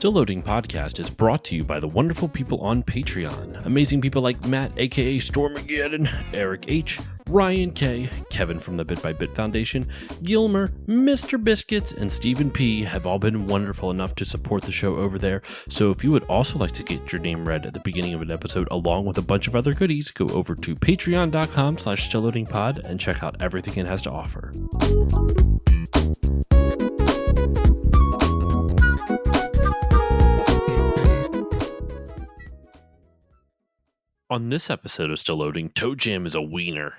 Still Loading podcast is brought to you by the wonderful people on Patreon. Amazing people like Matt, aka Stormageddon, Eric H., Ryan K., Kevin from the Bit by Bit Foundation, Gilmer, Mr. Biscuits, and Stephen P. have all been wonderful enough to support the show over there. So if you would also like to get your name read at the beginning of an episode along with a bunch of other goodies, go over to patreon.com/stillloadingpod and check out everything it has to offer. On this episode of Still Loading, ToeJam is a wiener.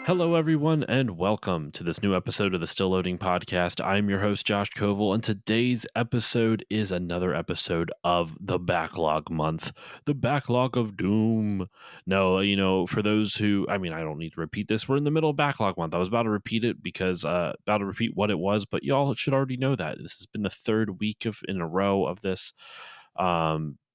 Hello, everyone, and welcome to this new episode of the Still Loading podcast. I'm your host, Josh Koval, and today's episode is another episode of the Backlog Month, the Backlog of Doom. No, for those who, I don't need to repeat this. We're in the middle of Backlog Month. I was about to repeat it because, about to repeat what it was, but y'all should already know that. This has been the third week in a row of this.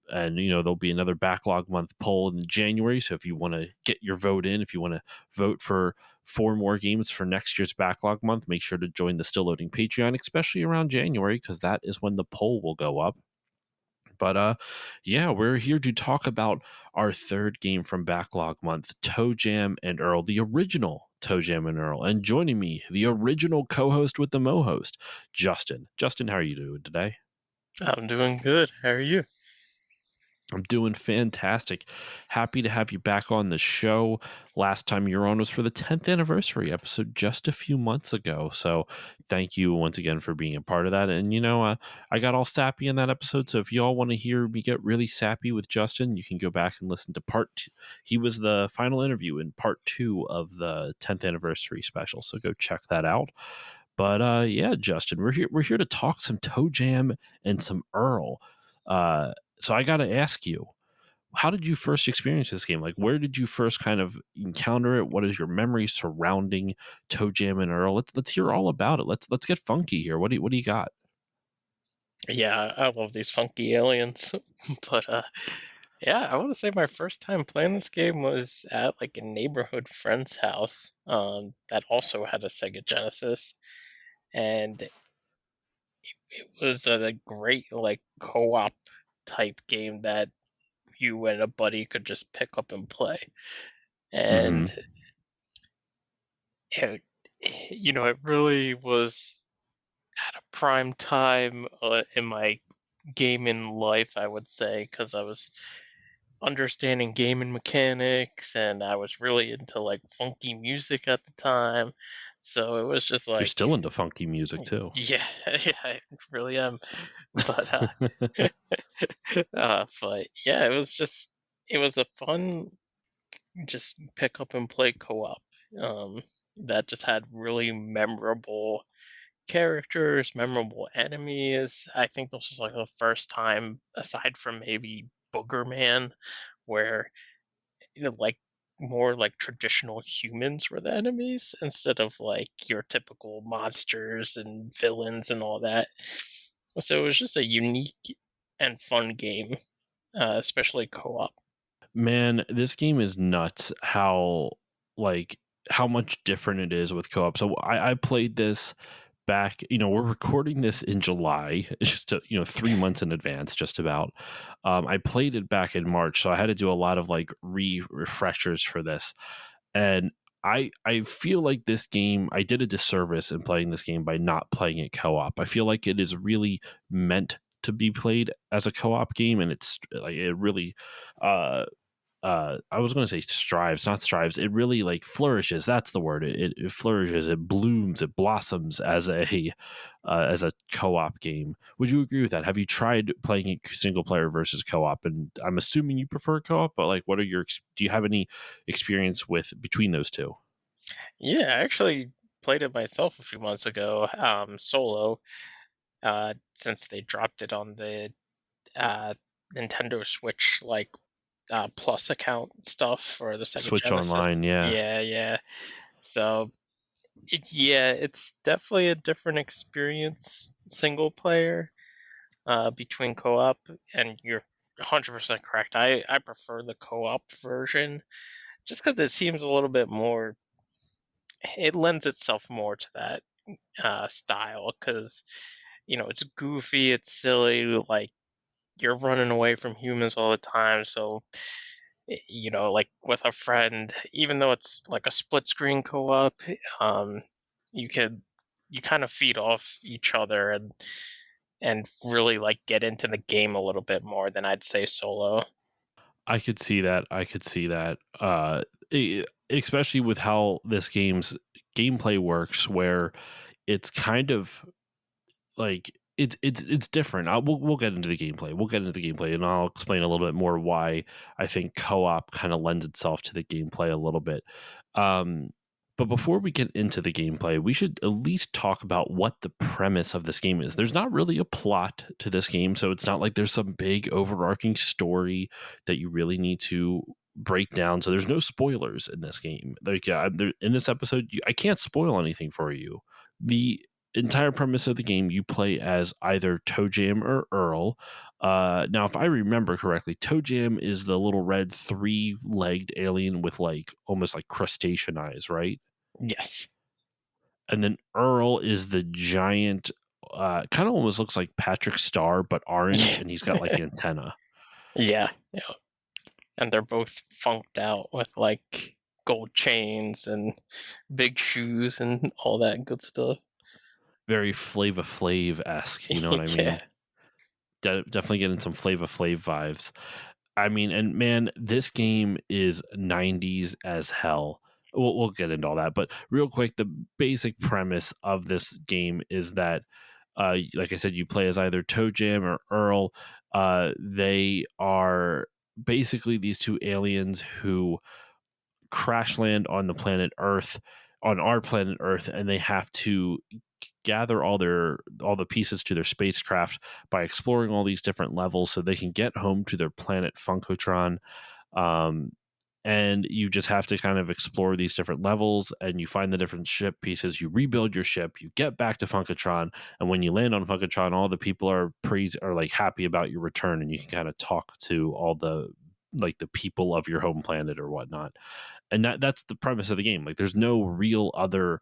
And, there'll be another Backlog Month poll in January. So if you want to get your vote in, if you want to vote for 4 more games for next year's Backlog Month, make sure to join the Still Loading Patreon, especially around January, because that is when the poll will go up. But, we're here to talk about our third game from Backlog Month, ToeJam and Earl, the original ToeJam and Earl. And joining me, the original co-host with the mohost, Justin. Justin, how are you doing today? I'm doing good. How are you? I'm doing fantastic. Happy to have you back on the show. Last time you were on was for the 10th anniversary episode just a few months ago. So thank you once again for being a part of that. And, I got all sappy in that episode. So if you all want to hear me get really sappy with Justin, you can go back and listen to part 2. He was the final interview in part 2 of the 10th anniversary special. So go check that out. But, Justin, we're here to talk some ToeJam and some Earl. So I got to ask you, how did you first experience this game? Like, where did you first kind of encounter it? What is your memory surrounding ToeJam and Earl? Let's hear all about it. Let's get funky here. What do you got? Yeah, I love these funky aliens. But I want to say my first time playing this game was at like a neighborhood friend's house that also had a Sega Genesis, and it was a great like co-op type game that you and a buddy could just pick up and play. And it really was at a prime time in my gaming life, I would say, because I was understanding gaming mechanics and I was really into like funky music at the time. So it was just like, you're still into funky music too. Yeah, I really am. But it was a fun just pick up and play co-op that just had really memorable characters, memorable enemies. I think this was like the first time, aside from maybe Booger Man, where like more like traditional humans were the enemies instead of like your typical monsters and villains and all that. So it was just a unique and fun game, especially co-op. Man, this game is nuts how much different it is with co-op. So I played this back, we're recording this in July, just 3 months in advance, just about. I played it back in March, so I had to do a lot of like refreshers for this. And I feel like this game, I did a disservice in playing this game by not playing it co-op. I feel like it is really meant to be played as a co-op game, and it's like it really I was going to say strives, not strives. It really like flourishes. That's the word. It flourishes. It blooms. It blossoms as a co-op game. Would you agree with that? Have you tried playing it single player versus co-op? And I'm assuming you prefer co-op, but like, do you have any experience with between those two? Yeah, I actually played it myself a few months ago, solo. since they dropped it on the uh, Nintendo Switch, like Plus account stuff for the Sega Switch Genesis. Online, yeah. Yeah, yeah. So yeah, it's definitely a different experience single player between co-op, and you're 100% correct. I prefer the co-op version just because it seems a little bit more. It lends itself more to that style because it's goofy, it's silly, like you're running away from humans all the time. So like with a friend, even though it's like a split screen co-op, um, you could you kind of feed off each other and really like get into the game a little bit more than I'd say solo. I could see that. I could see that. Especially with how this game's gameplay works, where it's kind of like it's different. We'll get into the gameplay. We'll get into the gameplay, and I'll explain a little bit more why I think co-op kind of lends itself to the gameplay a little bit. Um, but before we get into the gameplay, we should at least talk about what the premise of this game is. There's not really a plot to this game, so it's not like there's some big overarching story that you really need to break down. So there's no spoilers in this game. Like in this episode, I can't spoil anything for you. The entire premise of the game, you play as either ToeJam or Earl. Now, if I remember correctly, ToeJam is the little red three-legged alien with like almost like crustacean eyes, right? Yes. And then Earl is the giant, kind of almost looks like Patrick Star, but orange, and he's got like antenna. Yeah, yeah. And they're both funked out with like gold chains and big shoes and all that good stuff. Very Flava Flav esque, you know what I Yeah. mean? Definitely getting some Flava Flav vibes. I mean, and man, this game is 90s as hell. We'll get into all that, but real quick, the basic premise of this game is that, like I said, you play as either ToeJam or Earl. They are basically these two aliens who crash land on the planet Earth, on our planet Earth, and they have to gather all the pieces to their spacecraft by exploring all these different levels so they can get home to their planet Funkotron. Um, and you just have to kind of explore these different levels, and you find the different ship pieces. You rebuild your ship, you get back to Funkotron, and when you land on Funkotron, all the people are like happy about your return, and you can kind of talk to all the like the people of your home planet or whatnot. And that's the premise of the game. Like there's no real other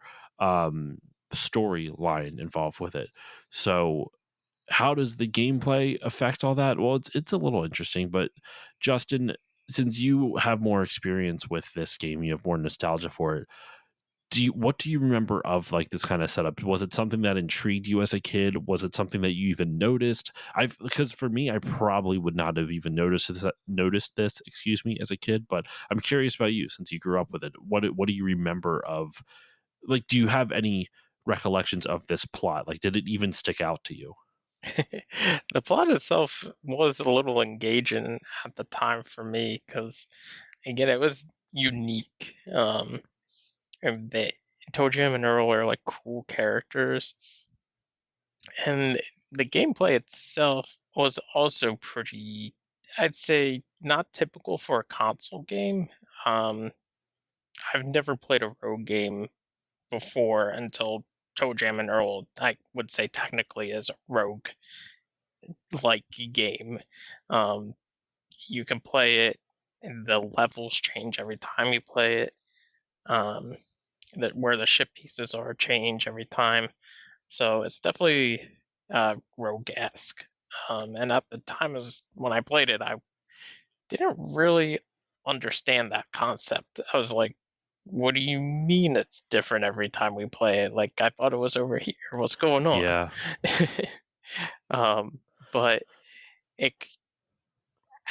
storyline involved with it. So how does the gameplay affect all that? Well, it's a little interesting, but Justin, since you have more experience with this game, you have more nostalgia for it. What do you remember of like this kind of setup? Was it something that intrigued you as a kid? Was it something that you even noticed? Because for me, I probably would not have even noticed this, excuse me, as a kid. But I'm curious about you, since you grew up with it. What do you remember of? Like, do you have any recollections of this plot? Like, did it even stick out to you? The plot itself was a little engaging at the time for me because, again, it was unique. And ToeJam and Earl are like cool characters, and the gameplay itself was also pretty, I'd say, not typical for a console game. Um, I've never played a rogue game before until ToeJam and Earl, I would say technically is a rogue like game. Um, you can play it, and the levels change every time you play it. Um, that where the ship pieces are change every time. So it's definitely rogue-esque. And at the time when I played it, I didn't really understand that concept. I was like, what do you mean it's different every time we play it? Like, I thought it was over here. What's going on? Yeah, um, but it,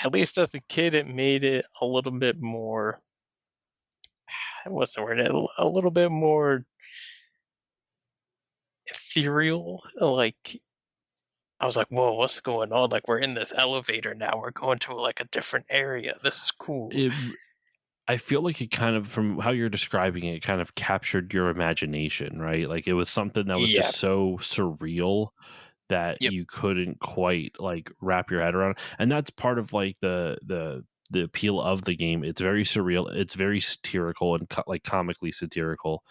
at least as a kid, it made it a little bit more, what's the word? A little bit more ethereal. Like, I was like, whoa, what's going on? Like, we're in this elevator now. We're going to like a different area. This is cool. it. I feel like it kind of, from how you're describing it, kind of captured your imagination, right? Like it was something that was Yeah. just so surreal that Yep. you couldn't quite like wrap your head around. And that's part of like the appeal of the game. It's very surreal. It's very satirical and like comically satirical.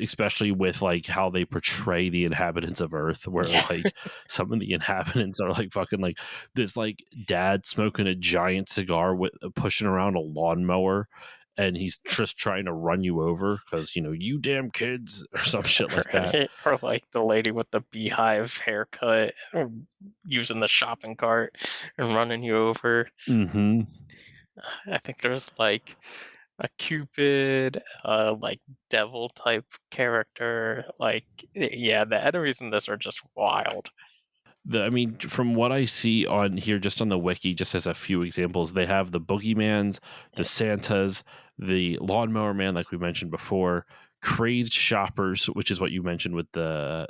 Especially with like how they portray the inhabitants of Earth, where Yeah. like some of the inhabitants are like fucking like this like dad smoking a giant cigar with pushing around a lawnmower, and he's just trying to run you over because you damn kids or some shit like that. Right? Or like the lady with the beehive haircut, or using the shopping cart and running you over. Hmm. I think there's like a Cupid, like devil type character. Like, yeah, the enemies in this are just wild. I mean, from what I see on here, just on the wiki, just as a few examples, they have the Boogeymans, the Yeah. Santas, the Lawnmower Man, like we mentioned before, crazed shoppers, which is what you mentioned with the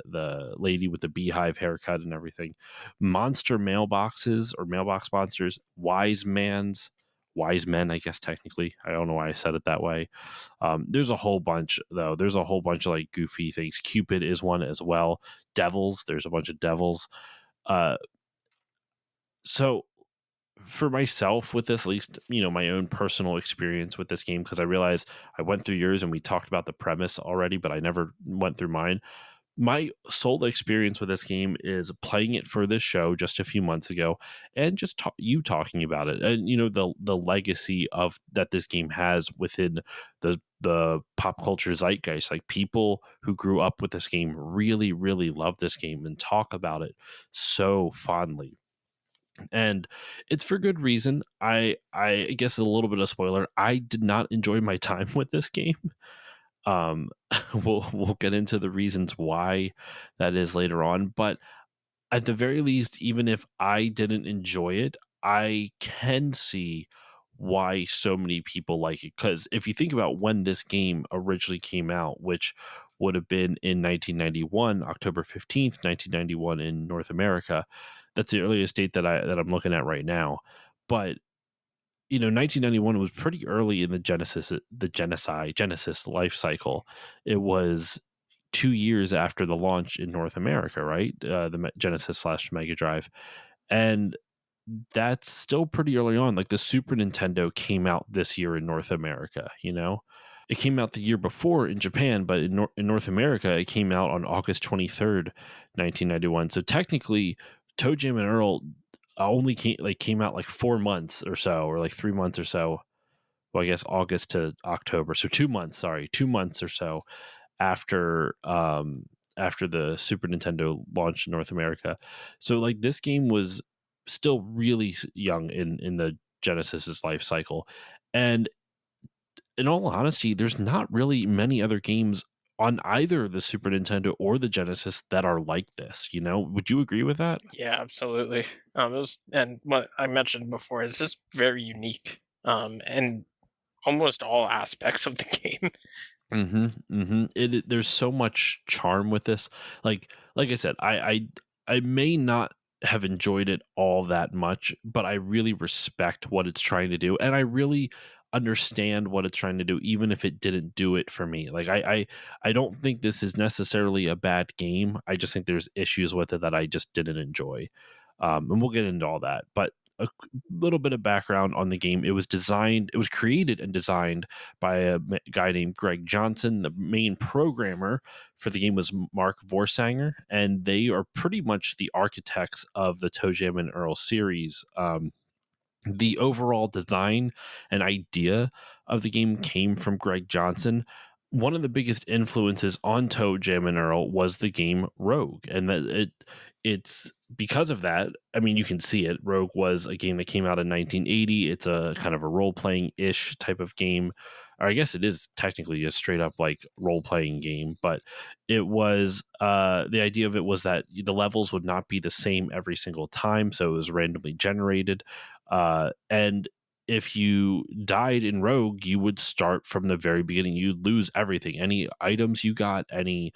lady with the beehive haircut and everything, monster mailboxes or mailbox monsters, wise men, I guess technically. I don't know why I said it that way. There's a whole bunch though. There's a whole bunch of like goofy things. Cupid is one as well. Devils. There's a bunch of devils. uh, so for myself with this, at least, my own personal experience with this game, because I realized I went through yours and we talked about the premise already, but I never went through mine. My sole experience with this game is playing it for this show just a few months ago, and just you talking about it, and the legacy of that this game has within the pop culture zeitgeist. Like, people who grew up with this game really, really love this game and talk about it so fondly, and it's for good reason. I guess a little bit of spoiler. I did not enjoy my time with this game. Um, we'll get into the reasons why that is later on, but at the very least, even if I didn't enjoy it, I can see why so many people like it. Because if you think about when this game originally came out, which would have been in 1991, October 15th, 1991 in North America, that's the earliest date that I'm looking at right now. But 1991 was pretty early in the Genesis life cycle. It was 2 years after the launch in North America, right? The Genesis slash Mega Drive. And that's still pretty early on. Like, the Super Nintendo came out this year in North America, It came out the year before in Japan, but in North America, it came out on August 23rd, 1991. So technically, ToeJam and Earl only came out like 4 months or so, or like 3 months or so. Well, I guess August to October. So 2 months, sorry, 2 months or so after after the Super Nintendo launched in North America. So like, this game was still really young in the Genesis's life cycle. And in all honesty, there's not really many other games on either the Super Nintendo or the Genesis that are like this, Would you agree with that? Yeah, absolutely. It was, and what I mentioned before is just very unique. And almost all aspects of the game. There's so much charm with this. Like I said, I may not have enjoyed it all that much, but I really respect what it's trying to do, and I really understand what it's trying to do, even if it didn't do it for me. Like, I don't think this is necessarily a bad game. I just think there's issues with it that I just didn't enjoy. And we'll get into all that. But a little bit of background on the game: it was created and designed by a guy named Greg Johnson. The main programmer for the game was Mark Vorsanger, and they are pretty much the architects of the ToeJam and Earl series. The overall design and idea of the game came from Greg Johnson. One of the biggest influences on ToeJam and Earl was the game Rogue, and it's because of that. I mean, you can see it. Rogue was a game that came out in 1980. It's a kind of a role playing ish type of game, or I guess it is technically a straight up like role playing game. But it was the idea of it was that the levels would not be the same every single time, so it was randomly generated, and if you died in Rogue, you would start from the very beginning. You'd lose everything. Any items you got, any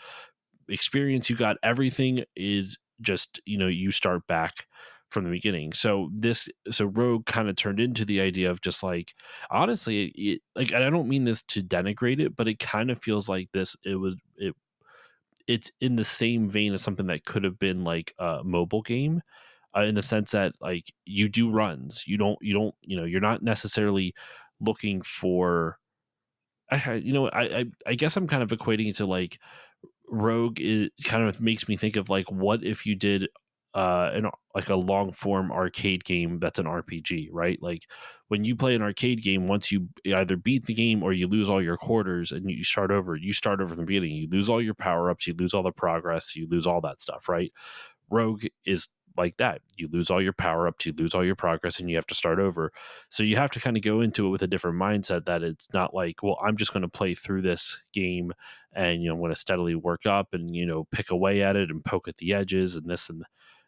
experience you got, everything is just, you start back from the beginning. So Rogue kind of turned into the idea of just like, honestly, like, and I don't mean this to denigrate it, but it kind of feels like this. it's in the same vein as something that could have been like a mobile game, in the sense that like you do runs. You're not necessarily looking for. I guess I'm kind of equating it to like Rogue is kind of makes me think of like what if you did like a long form arcade game that's an RPG, right? Like when you play an arcade game, once you either beat the game or you lose all your quarters and you start over, from the beginning. You lose all your power ups, you lose all the progress, you lose all that stuff, right? Rogue is like that. You lose all your power ups, you lose all your progress, and you have to start over. So you have to kind of go into it with a different mindset that it's not like, well, I'm just going to play through this game and I'm going to steadily work up and pick away at it and poke at the edges and this and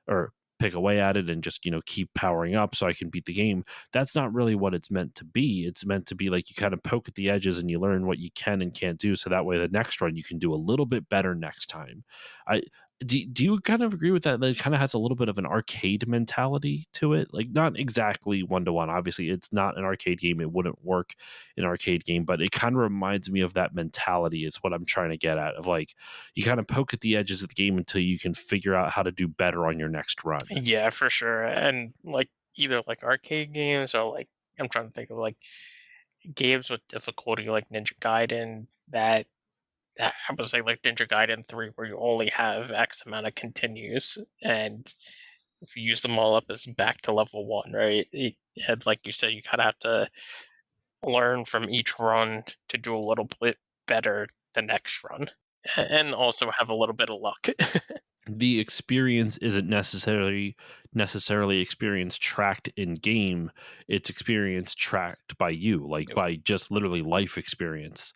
or pick away at it and just keep powering up so I can beat the game. That's not really what it's meant to be. It's meant to be like you kind of poke at the edges and you learn what you can and can't do, so that way the next run you can do a little bit better next time. I do you kind of agree with that? That it kind of has a little bit of an arcade mentality to it, like not exactly one to one. Obviously, it's not an arcade game; it wouldn't work in an arcade game, but it kind of reminds me of that mentality. Is what I'm trying to get at. Of like, you kind of poke at the edges of the game until you can figure out how to do better on your next run. Yeah, for sure. And like either like arcade games or like I'm trying to think of like games with difficulty like Ninja Gaiden that I would say like Ninja Gaiden 3 where you only have X amount of continues and if you use them all up it's back to level 1, right? And like you said, you kinda have to learn from each run to do a little bit better the next run. And also have a little bit of luck. The experience isn't necessarily experience tracked in game. It's experience tracked by you, like Yep. by just literally life experience.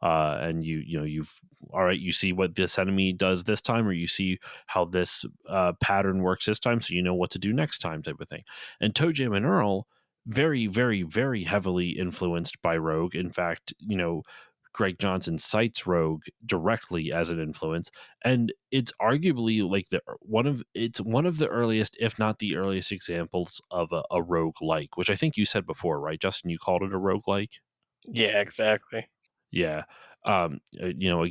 And you've all right, you see what this enemy does this time, or you see how this pattern works this time, so you know what to do next time, type of thing. And ToeJam and Earl, very very very heavily influenced by Rogue. In fact, Greg Johnson cites Rogue directly as an influence, and it's arguably like one of the earliest, if not the earliest, examples of a rogue like, which I think you said before, right, Justin? You called it a rogue like. Yeah, exactly. Yeah. A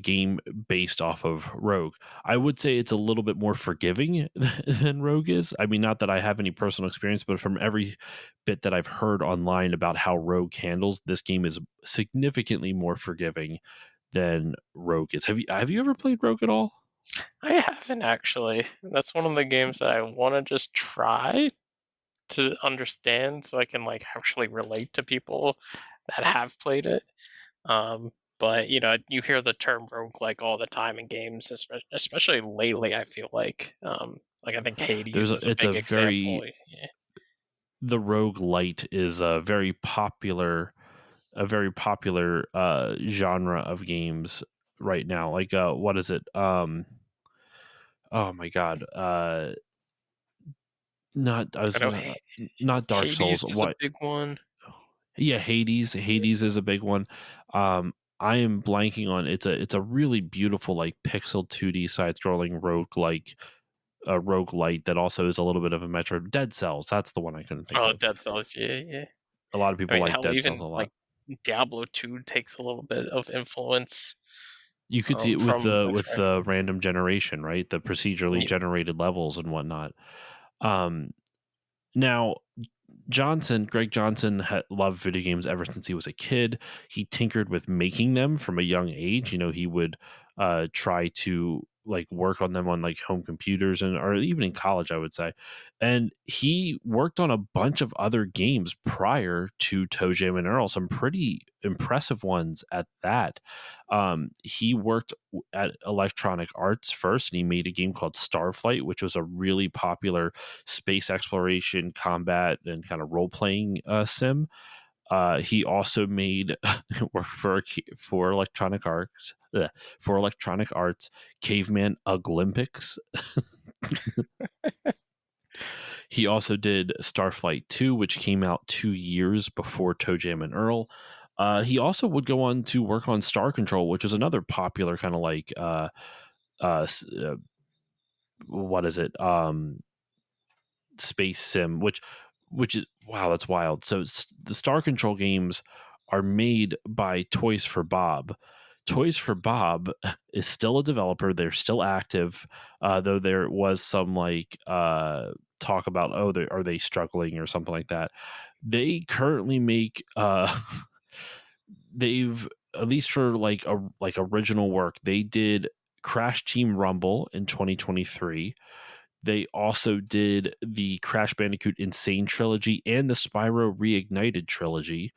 game based off of Rogue. I would say it's a little bit more forgiving than Rogue is. I mean, not that I have any personal experience, but from every bit that I've heard online about how Rogue handles, this game is significantly more forgiving than Rogue is. Have you ever played Rogue at all? I haven't actually. That's one of the games that I want to just try to understand so I can like actually relate to people that have played it. Um, but you hear the term roguelike all the time in games, especially lately, I feel like I think Hades is a It's big example. Yeah. the Rogue Light is a very popular genre of games right now. Like what is it? Oh my god. Not I I was know gonna not Dark Souls. Hades is a What? big one. Yeah, Hades. Hades is a big one. I am blanking on it's a really beautiful like pixel 2D side scrolling rogue light that also is a little bit of a Metro. Dead Cells. That's the one I couldn't think Oh, of. Dead Cells, yeah, yeah. A lot of I people mean, like hell, Dead Cells a even lot. like Diablo 2 takes a little bit of influence You could see it with from the random generation, right? The procedurally yeah. generated levels and whatnot. Um, Now, Greg Johnson, loved video games ever since he was a kid. He tinkered with making them from a young age. He would try to like work on them on like home computers and or even in college, I would say. And he worked on a bunch of other games prior to ToeJam and Earl, some pretty impressive ones at that. He worked at Electronic Arts first, and he made a game called Starflight, which was a really popular space exploration, combat, and kind of role playing sim. He also made for Electronic Arts Caveman Olympics. He also did Starflight 2, which came out 2 years before ToeJam and Earl. He also would go on to work on Star Control, which was another popular kind of like uh, what is it? Space sim, which is wow, that's wild. So the Star Control games are made by Toys for Bob. Toys for Bob is still a developer. They're still active, though there was some talk about, are they struggling or something like that. They currently make they've, at least for like original work, they did Crash Team Rumble in 2023. They also did the Crash Bandicoot Insane trilogy and the Spyro Reignited trilogy.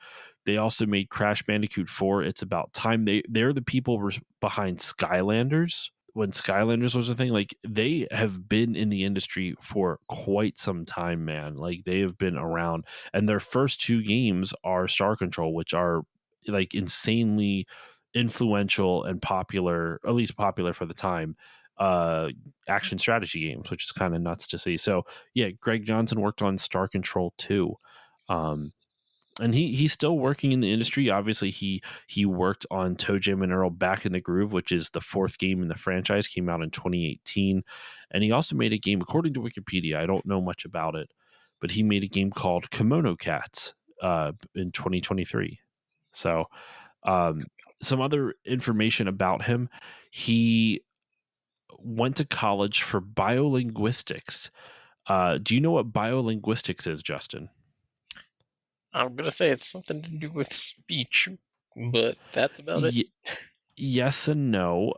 They also made Crash Bandicoot 4. It's About Time. They're the people behind Skylanders. When Skylanders was a thing, like, they have been in the industry for quite some time, man. Like, they have been around, and their first two games are Star Control, which are like insanely influential and popular, at least popular for the time, action strategy games, which is kind of nuts to see. So yeah, Greg Johnson worked on Star Control 2. And he's still working in the industry. Obviously, he worked on ToeJam and Earl Back in the Groove, which is the fourth game in the franchise, came out in 2018. And he also made a game, according to Wikipedia, I don't know much about it, but he made a game called Kimono Cats in 2023. So some other information about him: he went to college for biolinguistics. Do you know what biolinguistics is, Justin? I'm gonna say it's something to do with speech, but that's about it. Y- yes and no.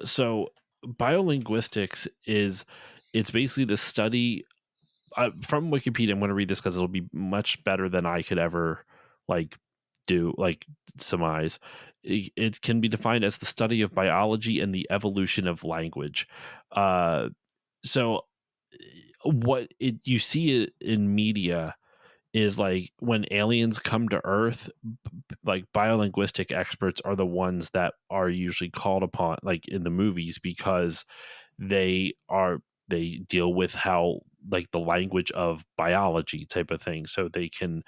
So biolinguistics it's basically the study, from Wikipedia. I'm going to read this because it'll be much better than I could ever like do like surmise. It can be defined as the study of biology and the evolution of language. So what you see it in media is like when aliens come to Earth, like biolinguistic experts are the ones that are usually called upon, like in the movies, because they are they deal with how, like, the language of biology type of thing, so they can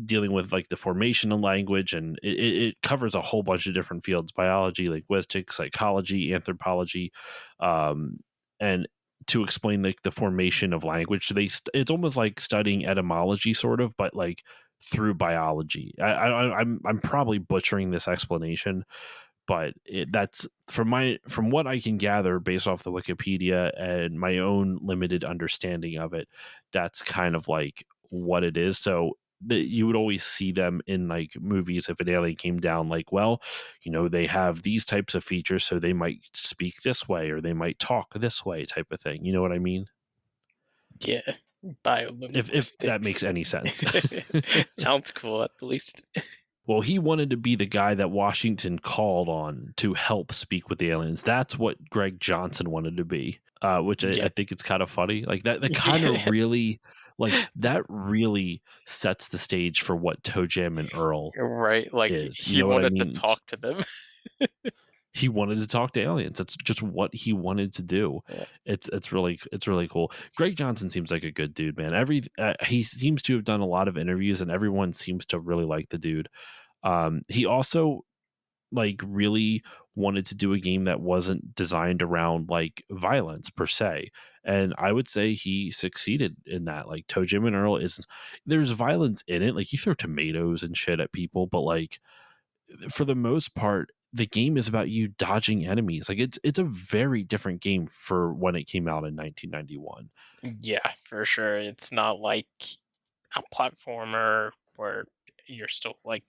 dealing with like the formation of language, and it covers a whole bunch of different fields: biology, linguistics, psychology, anthropology, and to explain like the formation of language. So it's almost like studying etymology, sort of, but like through biology. I'm probably butchering this explanation, but that's from what I can gather based off the Wikipedia and my own limited understanding of it. That's kind of like what it is. So you would always see them in like movies. If an alien came down, like, well, they have these types of features, so they might speak this way or they might talk this way, type of thing. You know what I mean? Yeah, If that biolinguistics. makes any sense. Sounds cool, at least. Well, he wanted to be the guy that Washington called on to help speak with the aliens. That's what Greg Johnson wanted to be, which I Yeah. think it's kind of funny. Like that kind of Yeah. really, like, that really sets the stage for what ToeJam and Earl Right. Like is. You he know what I wanted to mean? talk to them. He wanted to talk to aliens. That's just what he wanted to do. Yeah. It's really cool. Greg Johnson seems like a good dude, man. He seems to have done a lot of interviews, and everyone seems to really like the dude. He also like really wanted to do a game that wasn't designed around like violence per se, and I would say he succeeded in that. Like ToeJam and Earl is there's violence in it, like you throw tomatoes and shit at people, but like for the most part the game is about you dodging enemies. Like it's a very different game for when it came out in 1991. Yeah, for sure. It's not like a platformer where you're still like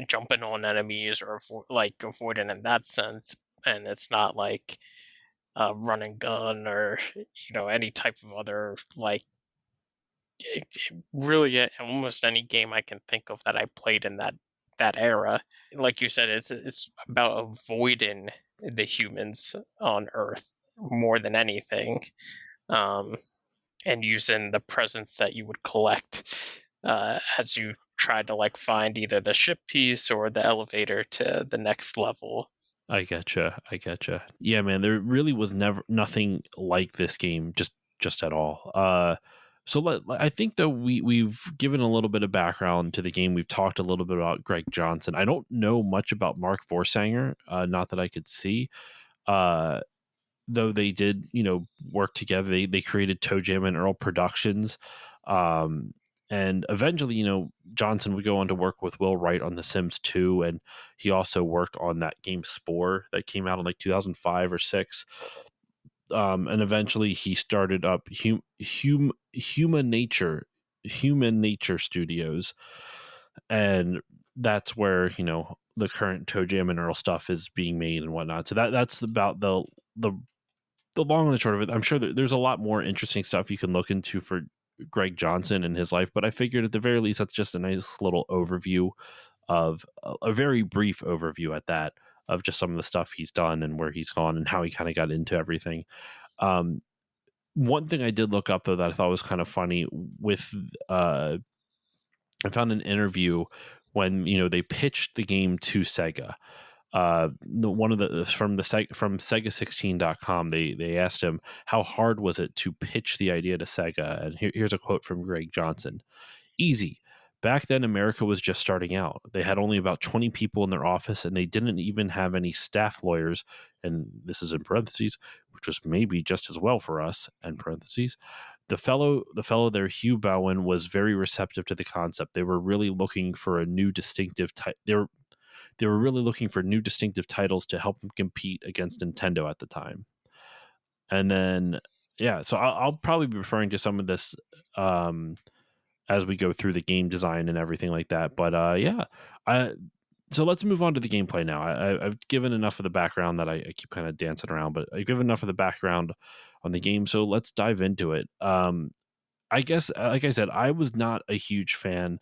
jumping on enemies or like avoiding in that sense, and it's not like run and gun or any type of other like really almost any game I can think of that I played in that era. Like you said, it's about avoiding the humans on Earth more than anything, um, and using the presents that you would collect as you try to like find either the ship piece or the elevator to the next level. I getcha. Yeah, man, there really was never nothing like this game, just at all. So I think that we've given a little bit of background to the game. We've talked a little bit about Greg Johnson. I don't know much about Mark Vorsanger, not that I could see. Uh, though they did, work together. They created ToeJam and Earl Productions, um, And eventually, Johnson would go on to work with Will Wright on The Sims 2, and he also worked on that game Spore that came out in like 2005 or 6. And eventually he started up Human Nature Studios, and that's where the current ToeJam and Earl stuff is being made and whatnot. So that's about the long and the short of it. I'm sure that there's a lot more interesting stuff you can look into for Greg Johnson and his life, but I figured at the very least that's just a nice little overview of a very brief overview at that, of just some of the stuff he's done and where he's gone and how he kind of got into everything. um, One thing I did look up though that I thought was kind of funny with I found an interview when they pitched the game to Sega. One of the from Sega16.com, they asked him how hard was it to pitch the idea to Sega, and here's a quote from Greg Johnson: "Easy. Back then, America was just starting out. They had only about 20 people in their office, and they didn't even have any staff lawyers." And this is in parentheses, which was maybe just as well for us, end parentheses. The fellow there, Hugh Bowen, was very receptive to the concept. They were really looking for a new distinctive type. They were really looking for new distinctive titles to help them compete against Nintendo at the time. And then, yeah, so I'll probably be referring to some of this as we go through the game design and everything like that. But yeah, so let's move on to the gameplay now. I've given enough of the background that I keep kind of dancing around, but I've given enough of the background on the game. So let's dive into it. I guess, like I said, I was not a huge fan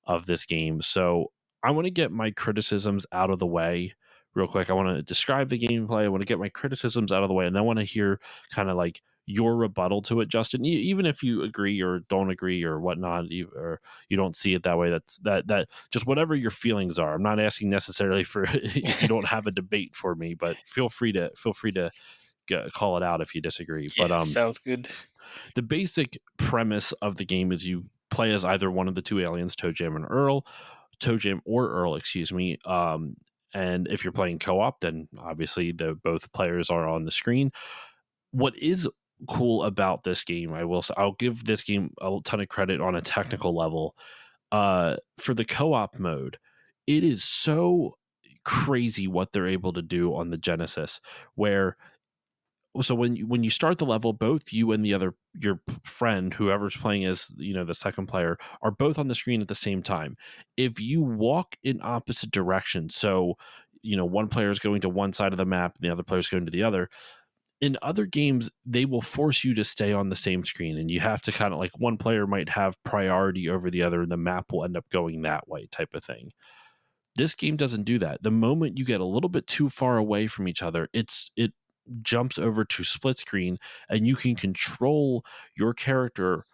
of this game. So I want to get my criticisms out of the way real quick. I want to describe the gameplay. I want to get my criticisms out of the way, and then I want to hear kind of like your rebuttal to it, Justin. Even if you agree or don't agree or whatnot, or you don't see it that way, that just whatever your feelings are. I'm not asking necessarily for if you don't have a debate for me, but feel free to call it out if you disagree. Yeah, But sounds good. the basic premise of the game is you play as either one of the two aliens, ToeJam or Earl, excuse me. And if you're playing co-op, then obviously both players are on the screen. What is cool about this game, I'll give this game a ton of credit on a technical level. For the co-op mode, it is so crazy what they're able to do on the Genesis, where so when you start the level, both you and your friend, whoever's playing as the second player, are both on the screen at the same time. If you walk in opposite directions, so one player is going to one side of the map and the other player is going to the other, in other games they will force you to stay on the same screen, and you have to kind of like, one player might have priority over the other and the map will end up going that way, type of thing. This game doesn't do that. The moment you get a little bit too far away from each other, it jumps over to split screen, and you can control your character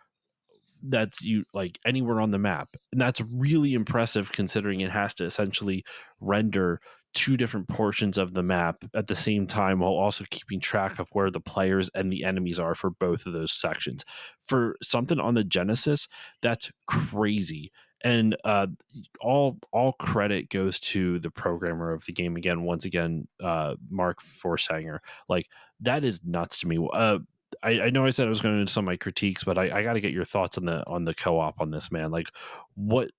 that's you like anywhere on the map. And that's really impressive considering it has to essentially render two different portions of the map at the same time, while also keeping track of where the players and the enemies are for both of those sections. For something on the Genesis, that's crazy. And all credit goes to the programmer of the game again, once again, Mark Forsanger. Like, that is nuts to me. I know I said I was going into some of my critiques, but I got to get your thoughts on the co-op on this, man. Like, what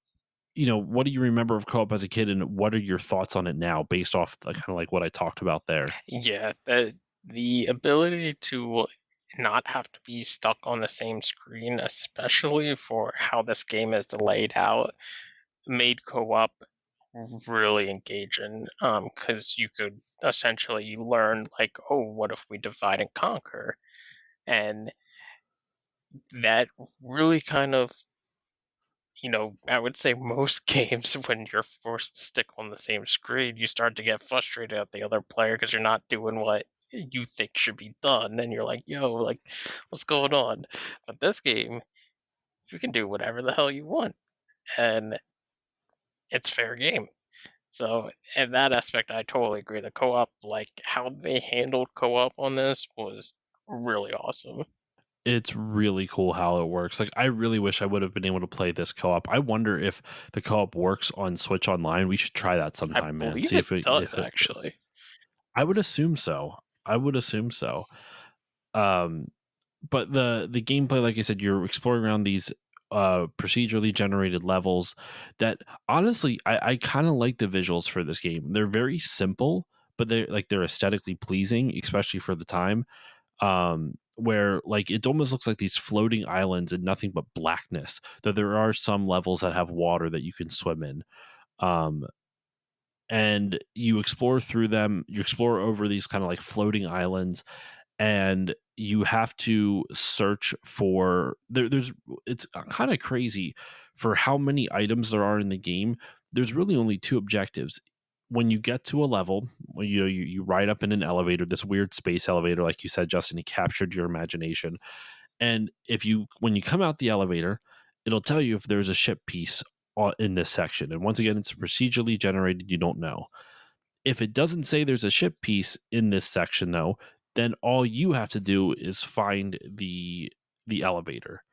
what do you remember of co-op as a kid, and what are your thoughts on it now, based off kind of like what I talked about there? Yeah, the ability to not have to be stuck on the same screen, especially for how this game is laid out, made co-op really engaging. Because you could essentially learn, like, oh, what if we divide and conquer? And that really kind of, I would say most games, when you're forced to stick on the same screen, you start to get frustrated at the other player because you're not doing what you think should be done, and you're like, yo, like, what's going on? But this game, you can do whatever the hell you want, and it's fair game. So, in that aspect, I totally agree. The co-op, like how they handled co-op on this, was really awesome. It's really cool how it works. Like, I really wish I would have been able to play this co-op. I wonder if the co-op works on Switch Online. We should try that I sometime, man. believe See it if it, does, actually. I would assume so. I would assume so. Um, but the gameplay, like I said, you're exploring around these procedurally generated levels that honestly I kind of like the visuals for this game. They're very simple, but they're aesthetically pleasing, especially for the time. Where like it almost looks like these floating islands and nothing but blackness. Though there are some levels that have water that you can swim in. Um, and you explore through them. You explore over these kind of like floating islands, and you have to search for there's it's kind of crazy for how many items there are in the game. There's really only two objectives. When you get to a level, when you ride up in an elevator, this weird space elevator, like you said, Justin, it captured your imagination. And if you when you come out the elevator, it'll tell you if there's a ship piece in this section. And once again, it's procedurally generated. You don't know. If it doesn't say there's a ship piece in this section, though, then all you have to do is find the elevator.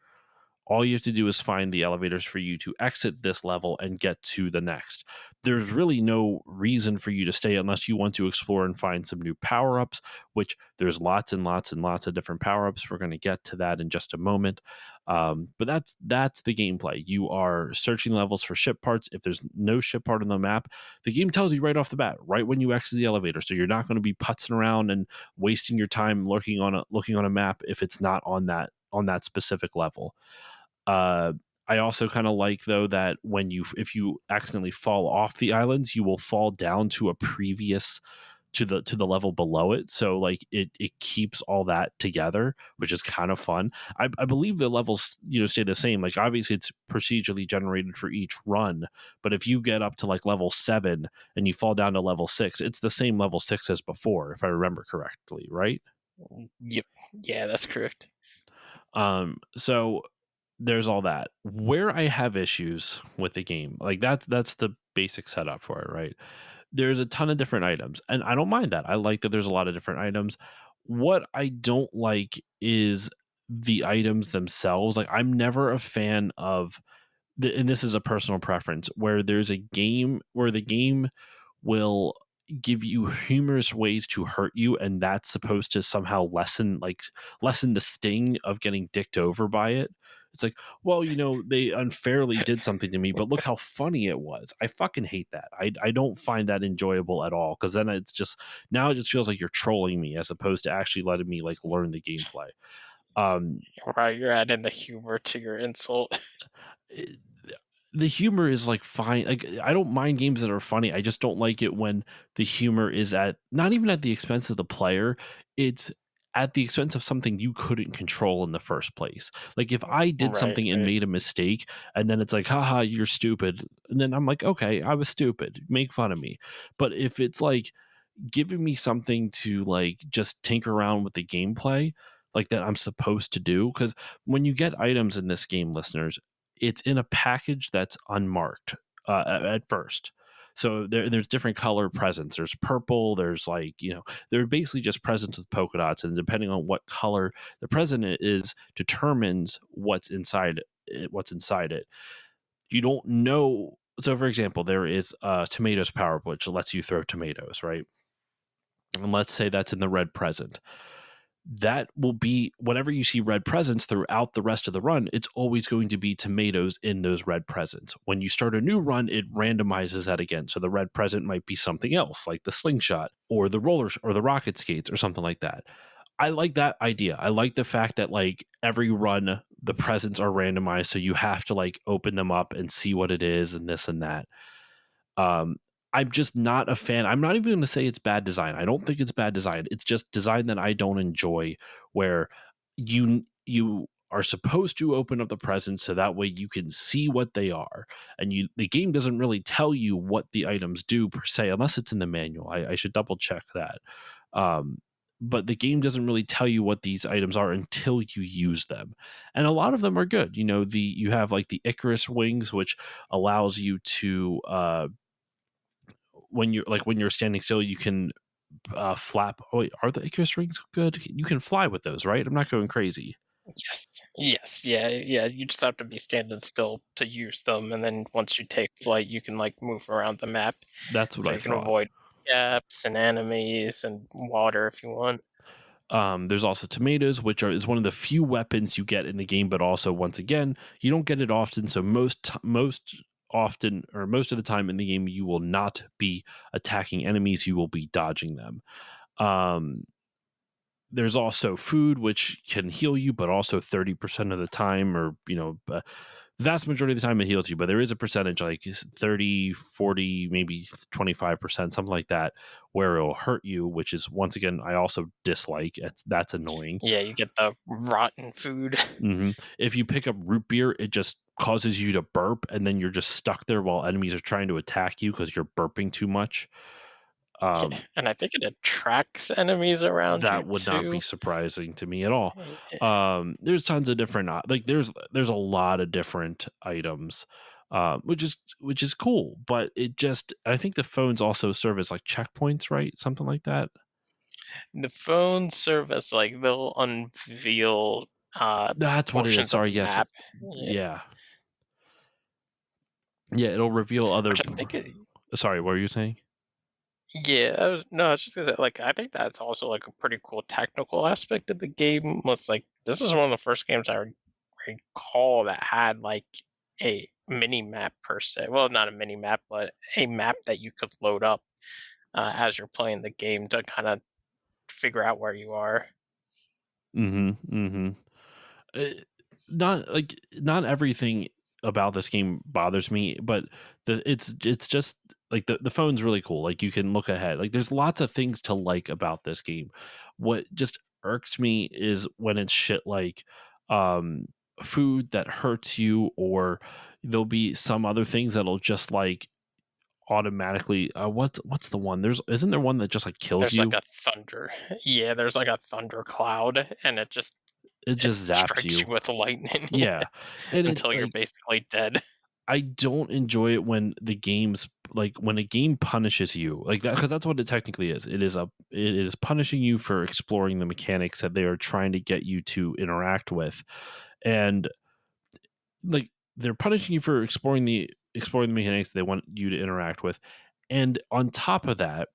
All you have to do is find the elevators for you to exit this level and get to the next. There's really no reason for you to stay unless you want to explore and find some new power ups, which there's lots and lots and lots of different power ups. We're going to get to that in just a moment. But that's the gameplay. You are searching levels for ship parts. If there's no ship part on the map, the game tells you right off the bat, right when you exit the elevator. So you're not going to be putzing around and wasting your time looking on a map if it's not on that specific level. Uh, I also kind of like though that if you accidentally fall off the islands, you will fall down to a previous to the level below it. So like it keeps all that together, which is kind of fun. I believe the levels stay the same. Like obviously it's procedurally generated for each run, but if you get up to like level 7 and you fall down to level 6, it's the same level 6 as before, if I remember correctly, right? Yep. Yeah, that's correct. So there's all that. Where I have issues with the game, like that's the basic setup for it, right? There's a ton of different items, and I don't mind that. I like that there's a lot of different items. What I don't like is the items themselves. Like I'm never a fan of and this is a personal preference, where there's a game where the game will give you humorous ways to hurt you, and that's supposed to somehow lessen the sting of getting dicked over by it. It's like, well, they unfairly did something to me, but look how funny it was. I fucking hate that. I don't find that enjoyable at all, because then now it just feels like you're trolling me as opposed to actually letting me like learn the gameplay. um Right, you're adding the humor to your insult. it- the humor is like fine. Like I don't mind games that are funny. I just don't like it when the humor is at not even at the expense of the player. It's at the expense of something you couldn't control in the first place. Like if I did Right, something and right. made a mistake and then it's like, haha, you're stupid. And then I'm like, okay, I was stupid. Make fun of me. But if it's like giving me something to like just tinker around with the gameplay like that I'm supposed to do, because when you get items in this game, listeners, it's in a package that's unmarked at first. So there's different color presents. There's purple. There's like they're basically just presents with polka dots, and depending on what color the present is, determines what's inside it. You don't know. So, for example, there is tomatoes power up, which lets you throw tomatoes, right? And let's say that's in the red present. That will be whenever you see red presents throughout the rest of the run, it's always going to be tomatoes in those red presents. When you start a new run, it randomizes that again. So the red present might be something else, like the slingshot or the rollers or the rocket skates or something like that. I like that idea. I like the fact that like every run, the presents are randomized. So you have to like open them up and see what it is and this and that. Um, I'm just not a fan. I'm not even going to say it's bad design. I don't think it's bad design. It's just design that I don't enjoy, where you are supposed to open up the presents so that way you can see what they are, and the game doesn't really tell you what the items do per se, unless it's in the manual. I should double check that. Um, but the game doesn't really tell you what these items are until you use them, and a lot of them are good. You have like the Icarus wings, which allows you to when you're standing still, you can flap. Oh, wait, are the Icarus rings good? You can fly with those, right? I'm not going crazy. Yes. Yes, yeah, yeah, you just have to be standing still to use them, and then once you take flight, you can, like, move around the map, That's what so I you can thought. avoid gaps and enemies and water if you want. There's also tomatoes, which is one of the few weapons you get in the game, but also once again, you don't get it often. So most often, or most of the time in the game, you will not be attacking enemies; you will be dodging them. Um, there's also food, which can heal you, but also 30% of the time, or the vast majority of the time it heals you, but there is a percentage like 30, 40, maybe 25%, something like that, where it'll hurt you, which is, once again, I also dislike. That's annoying. Yeah, you get the rotten food. If you pick up root beer, it just causes you to burp, and then you're just stuck there while enemies are trying to attack you because you're burping too much. Yeah, and I think it attracts enemies around you That would not be too. surprising to me at all. Eh, There's tons of different, like there's a lot of different items, which is cool. But I think the phones also serve as like checkpoints, right? Something like that. The phone service, like, they'll unveil, That's what it is. portions of Sorry, the yes, map. Yeah, yeah, yeah. It'll reveal other. which I think it Sorry, what were you saying? yeah, I was just gonna say, like, I think that's also, like, a pretty cool technical aspect of the game. Was like, this is one of the first games I recall that had, like, a mini map per se. Well, not a mini map, but a map that you could load up, as you're playing the game to kinda figure out where you are. Mm-hmm. Mm-hmm. Uh, not everything about this game bothers me, but it's just like the phone's really cool. Like, you can look ahead. Like, there's lots of things to like about this game. What just irks me is when it's shit like um food that hurts you, or there'll be some other things that'll just like automatically what's the one? Isn't there one that just like kills There's like you? a thunder yeah, there's like a thunder cloud, and It it just zaps strikes you. you with lightning Yeah. And it until you're like basically dead. I don't enjoy it when the games, like, when a game punishes you like that, because that's what it technically is. It is punishing you for exploring the mechanics that they are trying to get you to interact with, and like, they're punishing you for exploring the mechanics they want you to interact with, and on top of that,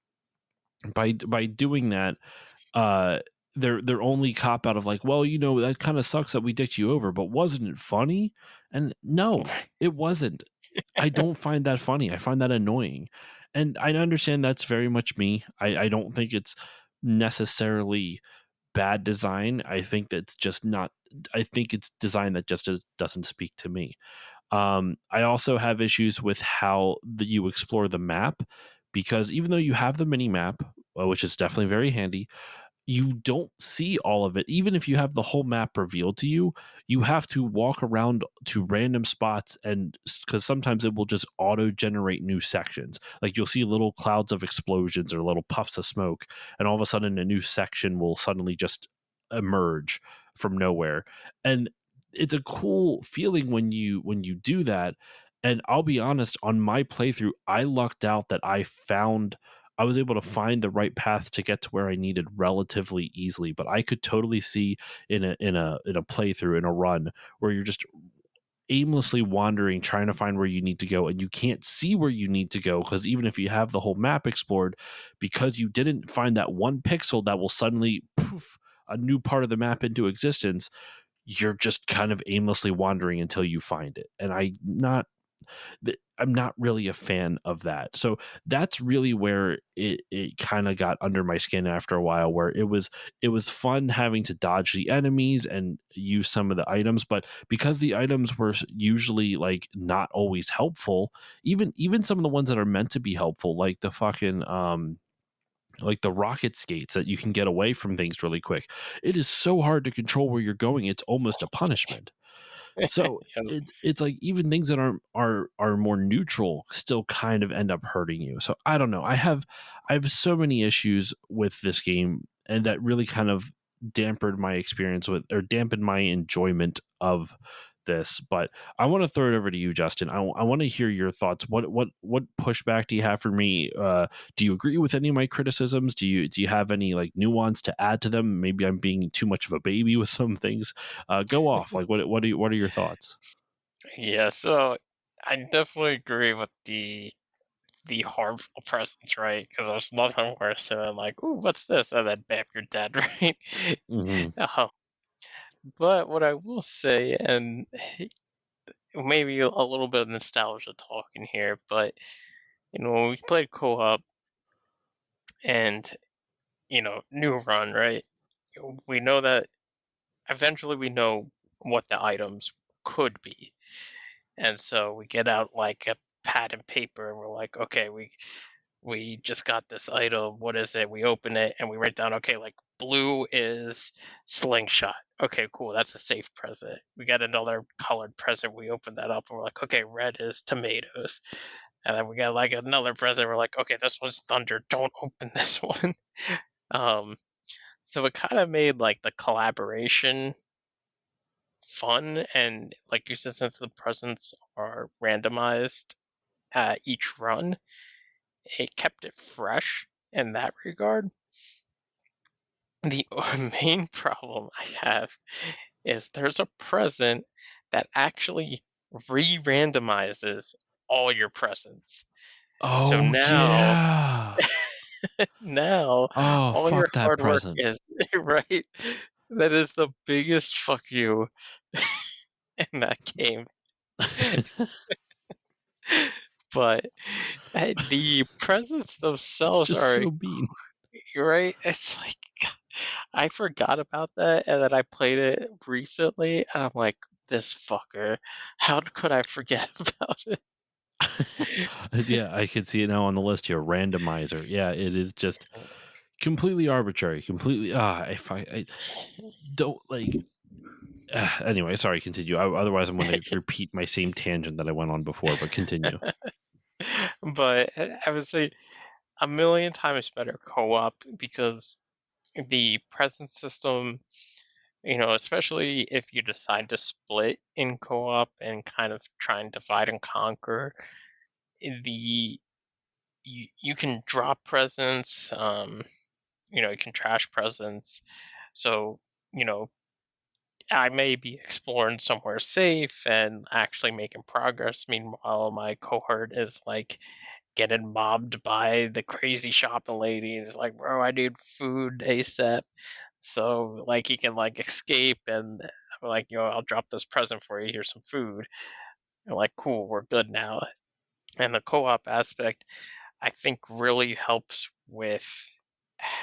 by doing that, uh their only cop out of like, well, that kind of sucks that we dicked you over, but wasn't it funny? And no, it wasn't. I don't find that funny. I find that annoying. And I understand that's very much me. I don't think it's necessarily bad design. I think that's just not, I think it's design that just doesn't speak to me. I also have issues with how you explore the map, because even though you have the mini map, which is definitely very handy, you don't see all of it. Even if you have the whole map revealed to you, you have to walk around to random spots, and because sometimes it will just auto generate new sections. Like, you'll see little clouds of explosions or little puffs of smoke, and all of a sudden a new section will suddenly just emerge from nowhere. And it's a cool feeling when you do that. And I'll be honest, on my playthrough, I lucked out that I was able to find the right path to get to where I needed relatively easily. But I could totally see in a playthrough, in a run, where you're just aimlessly wandering, trying to find where you need to go, and you can't see where you need to go, because even if you have the whole map explored, because you didn't find that one pixel that will suddenly poof a new part of the map into existence, you're just kind of aimlessly wandering until you find it. And I'm not really a fan of that. So that's really where it kind of got under my skin after a while, where it was fun having to dodge the enemies and use some of the items, but because the items were usually like not always helpful, even some of the ones that are meant to be helpful, like the fucking like the rocket skates that you can get away from things really quick. It is so hard to control where you're going. It's almost a punishment. So Yeah, it's like even things that are more neutral still kind of end up hurting you. So I don't know. I have so many issues with this game, and that really kind of dampened my enjoyment of this. But I want to throw it over to you, Justin. I want to hear your thoughts. What pushback do you have for me? Do you agree with any of my criticisms? Do you have any like nuance to add to them? Maybe I'm being too much of a baby with some things. Go off. Like, what are your thoughts? yeah, so I definitely agree with the the harmful presence, right? Because there's nothing worse than like, "Ooh, what's this?" And then bam, you're dead, right? Hmm. Uh, but what I will say, and maybe a little bit of nostalgia talking here, but when we played co-op and new run, right? We know that eventually we know what the items could be, and so we get out like a pad and paper, and we're like, okay, we just got this item. What is it? We open it and we write down, okay, like blue is slingshot. Okay, cool. That's a safe present. We got another colored present. We open that up and we're like, okay, red is tomatoes. And then we got like another present. We're like, okay, this one's thunder. Don't open this one. Um, so it kind of made like the collaboration fun. And like you said, since the presents are randomized each run, it kept it fresh in that regard. The main problem I have is there's a present that actually re-randomizes all your presents. So Oh now, yeah. now Oh, all your fuck that hard work present. is right. That is the biggest fuck you in that game. But the presents It's themselves just are so mean. you're right. It's like I forgot about that, and then I played it recently, and I'm like, "This fucker, how could I forget about it?" Yeah, I could see it now on the list here. Randomizer. Yeah, it is just completely arbitrary. Completely. If I don't like. Anyway, sorry. Continue. Otherwise, I'm going to repeat my same tangent that I went on before. But continue. But I would say a million times better co-op because the present system, especially if you decide to split in co-op and kind of try and divide and conquer, the you can drop presents, you can trash presents. So, you know, I may be exploring somewhere safe and actually making progress. Meanwhile, my cohort is like getting mobbed by the crazy shopping lady. And it's like, bro, I need food ASAP. So like he can like escape and I'm like, I'll drop this present for you. Here's some food. And like, cool, we're good now. And the co-op aspect, I think, really helps with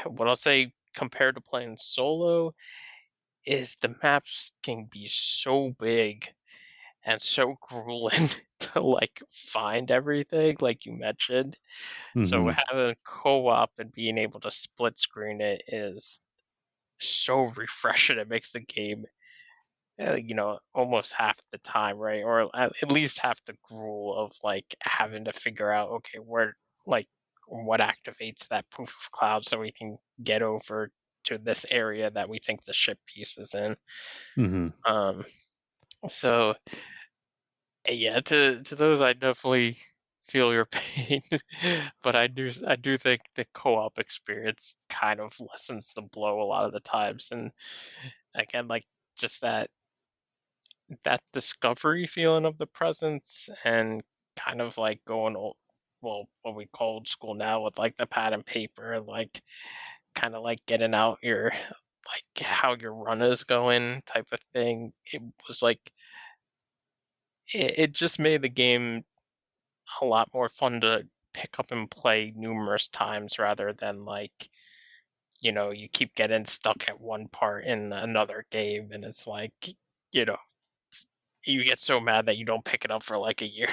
what I'll say compared to playing solo is the maps can be so big and so grueling to like find everything, like you mentioned. So Hmm. having co-op and being able to split screen it is so refreshing. It makes the game, almost half the time, right? Or at least half the gruel of like having to figure out, okay, where, like, what activates that poof of cloud so we can get over to this area that we think the ship piece is in. Hmm. Um, so yeah, to those I definitely feel your pain, but I do think the co-op experience kind of lessens the blow a lot of the times, and again, like just that discovery feeling of the presence and kind of like going old, well, what we call old school now with like the pad and paper, like kind of like getting out your like how your run is going type of thing. It was like it just made the game a lot more fun to pick up and play numerous times rather than like you keep getting stuck at one part in another game and it's like you know you get so mad that you don't pick it up for like a year.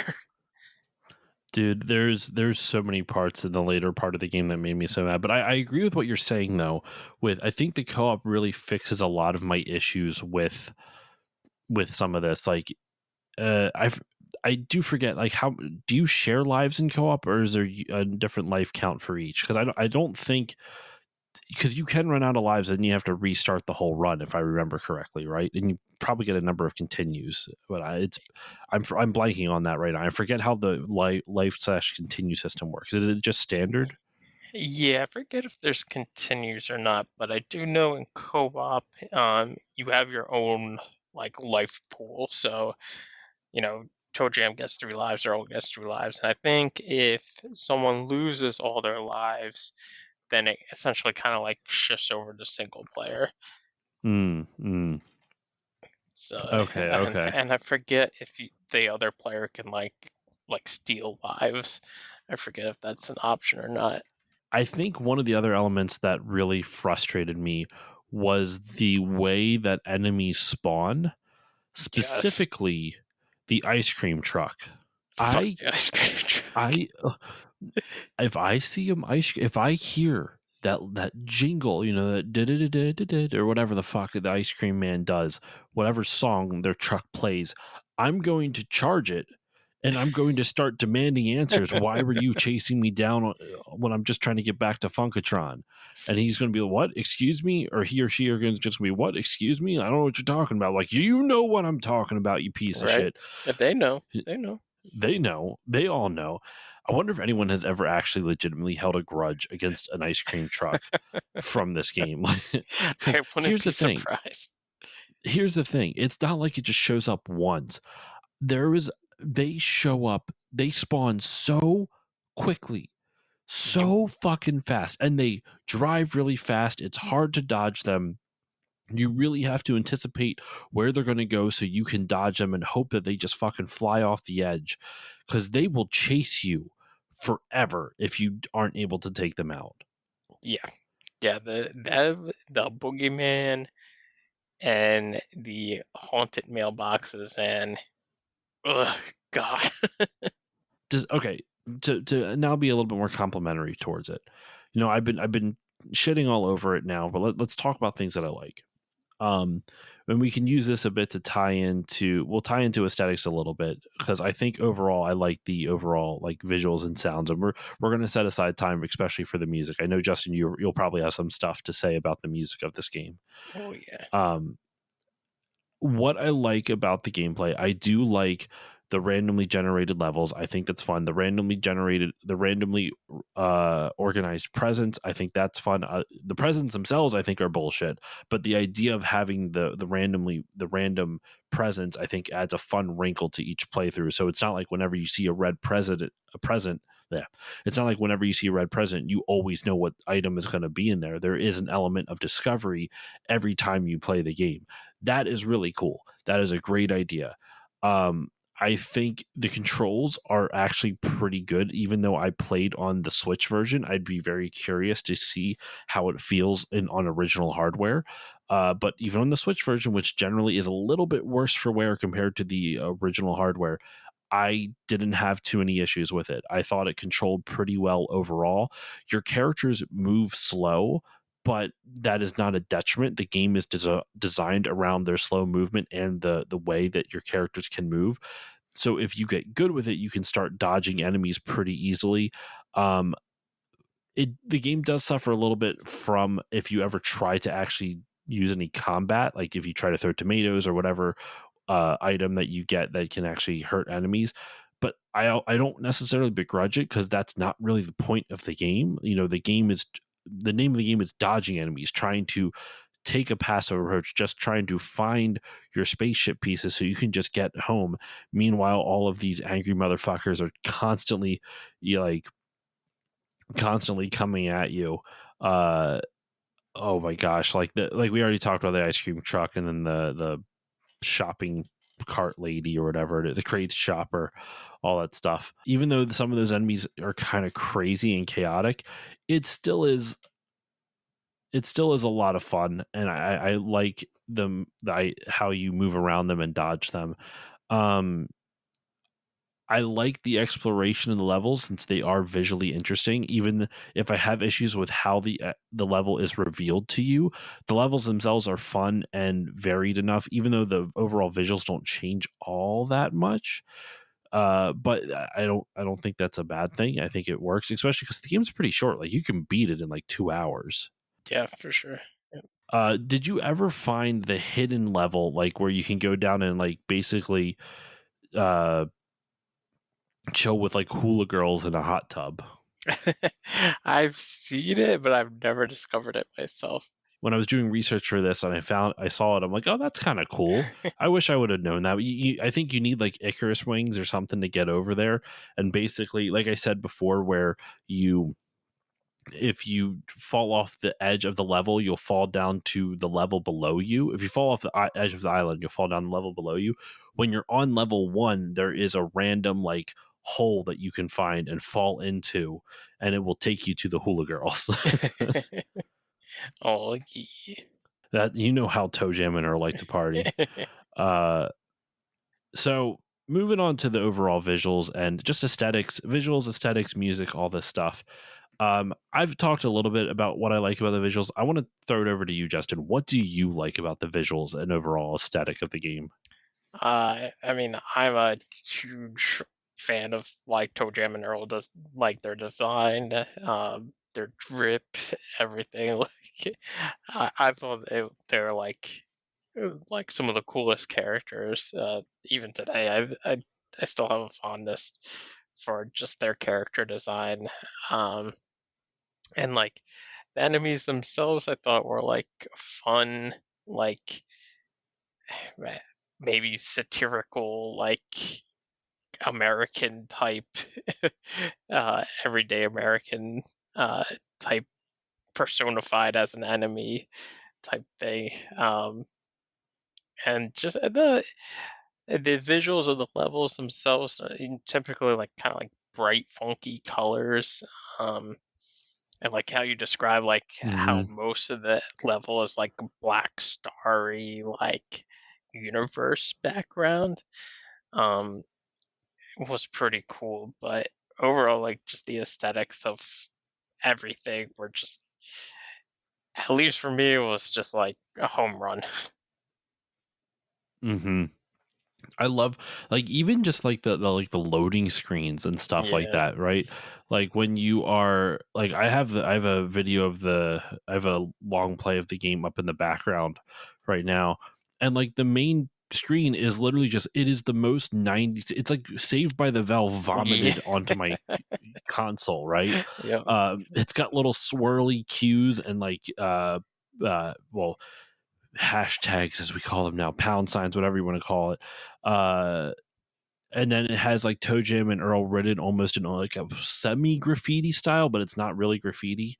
Dude, there's so many parts in the later part of the game that made me so mad. But I agree with what you're saying though. With I think the co-op really fixes a lot of my issues with some of this. Like I do forget, like, how do you share lives in co-op, or is there a different life count for each? Because I don't think, because you can run out of lives and you have to restart the whole run if I remember correctly, right? And you probably get a number of continues, but I'm blanking on that right now. I forget how the life slash continue system works. Is it just standard? Yeah, I forget if there's continues or not, but I do know in co-op, you have your own like life pool. So, you know, ToeJam gets 3 lives, Earl gets 3 lives, and I think if someone loses all their lives, then it essentially kind of like shifts over to single player. So Okay, okay. and I forget if the other player can like steal lives. I forget if that's an option or not. I think one of the other elements that really frustrated me was the way that enemies spawn, Yes, specifically the ice cream truck. fuck I the ice cream truck. I if I see him if I hear that jingle, that did or whatever the fuck the ice cream man does, whatever song their truck plays, I'm going to charge it and I'm going to start demanding answers. Why were you chasing me down when I'm just trying to get back to Funkatron? And he's going to be like, what? Excuse me? Or he or she are going to just be, what? Excuse me? I don't know what you're talking about. Like, you know what I'm talking about, you piece of Right? shit. If they know, they know. They know. They all know. I wonder if anyone has ever actually legitimately held a grudge against an ice cream truck from this game. Because I wouldn't be surprised. here's the thing. It's not like it just shows up once. They show up, they spawn so quickly, Yep. so fucking fast, and they drive really fast. It's hard to dodge them. You really have to anticipate where they're going to go so you can dodge them and hope that they just fucking fly off the edge, because they will chase you forever if you aren't able to take them out. Yeah. Yeah, the boogeyman and the haunted mailboxes and ugh, God. Okay, to now be a little bit more complimentary towards it. I've been shitting all over it now, but let's talk about things that I like. um and we can use this a bit to we'll tie into aesthetics a little bit, because I think overall I like the overall like visuals and sounds, and we're going to set aside time especially for the music. I know, Justin, you'll probably have some stuff to say about the music of this game. Oh yeah. um what I like about the gameplay, I do like the randomly generated levels. I think that's fun. The randomly organized presents, I think that's fun. The presents themselves, I think, are bullshit. But the idea of having the random presents, I think, adds a fun wrinkle to each playthrough. So it's not like whenever you see a present. Yeah, it's not like whenever you see a red present, you always know what item is going to be in there. There is an element of discovery every time you play the game. That is really cool. That is a great idea. Um, I think the controls are actually pretty good. Even though I played on the Switch version, I'd be very curious to see how it feels on original hardware. But even on the Switch version, which generally is a little bit worse for wear compared to the original hardware, I didn't have too many issues with it. I thought it controlled pretty well overall. Your characters move slow, but that is not a detriment. The game is designed around their slow movement and the way that your characters can move. So if you get good with it, you can start dodging enemies pretty easily. Um, the game does suffer a little bit from if you ever try to actually use any combat, like if you try to throw tomatoes or whatever item that you get that can actually hurt enemies. But I don't necessarily begrudge it, because that's not really the point of the game. The name of the game is dodging enemies, trying to take a passive approach, just trying to find your spaceship pieces so you can just get home. Meanwhile, all of these angry motherfuckers are constantly coming at you. Oh my gosh, like we already talked about the ice cream truck, and then the shopping cart lady or whatever, the crates shopper, all that stuff. Even though some of those enemies are kind of crazy and chaotic, it still is a lot of fun, and I like them. How you move around them and dodge them. Um, I like the exploration of the levels since they are visually interesting. Even if I have issues with how the level is revealed to you, the levels themselves are fun and varied enough. Even though the overall visuals don't change all that much, but I don't think that's a bad thing. I think it works, especially because the game's pretty short. Like, you can beat it in like 2 hours. Yeah, for sure. Yep. Did you ever find the hidden level, like where you can go down and like basically uh chill with like hula girls in a hot tub? I've seen it, but I've never discovered it myself. when I was doing research for this and I saw it, I'm like, oh, that's kind of cool. I wish I would have known that. I think you need like Icarus wings or something to get over there. And basically, like I said before, where you if you fall off the edge of the level, you'll fall down to the level below you. If you fall off the edge of the island, you'll fall down the level below you. When you're on level 1, there is a random like hole that you can find and fall into, and it will take you to the hula girls. Oh, yeah. That you know how ToeJam and Earl like to party. Uh, so moving on to the overall visuals and just aesthetics, visuals, aesthetics, music, all this stuff. I've talked a little bit about what I like about the visuals. I want to throw it over to you, Justin. What do you like about the visuals and overall aesthetic of the game? I mean, I'm a huge fan of like ToeJam and Earl does like their design, their drip, everything. Like, I thought they're like some of the coolest characters. Even today, I still have a fondness for just their character design. Um, and like the enemies themselves, I thought were like fun, like maybe satirical, like American type, everyday American type personified as an enemy type thing. And just the visuals of the levels themselves are typically like kind of like bright, funky colors. Um, and like how you describe like how Mm-hmm. most of the level is like a black starry like universe background. Um, was pretty cool, but overall, like just the aesthetics of everything were just, at least for me, it was just like a home run. Mm-hmm. I love like even just like the like the loading screens and stuff like Yeah. that, right? Like when you are like I have a video of I have a long play of the game up in the background right now. And like the main screen is literally just it is the most 90s, it's like Saved by the Bell Yeah. vomited onto my console, right? Yep. It's got little swirly cues and like well, hashtags as we call them now, pound signs, whatever you want to call it. Uh, and then it has like ToeJam and Earl written almost in like a semi graffiti style, but it's not really graffiti.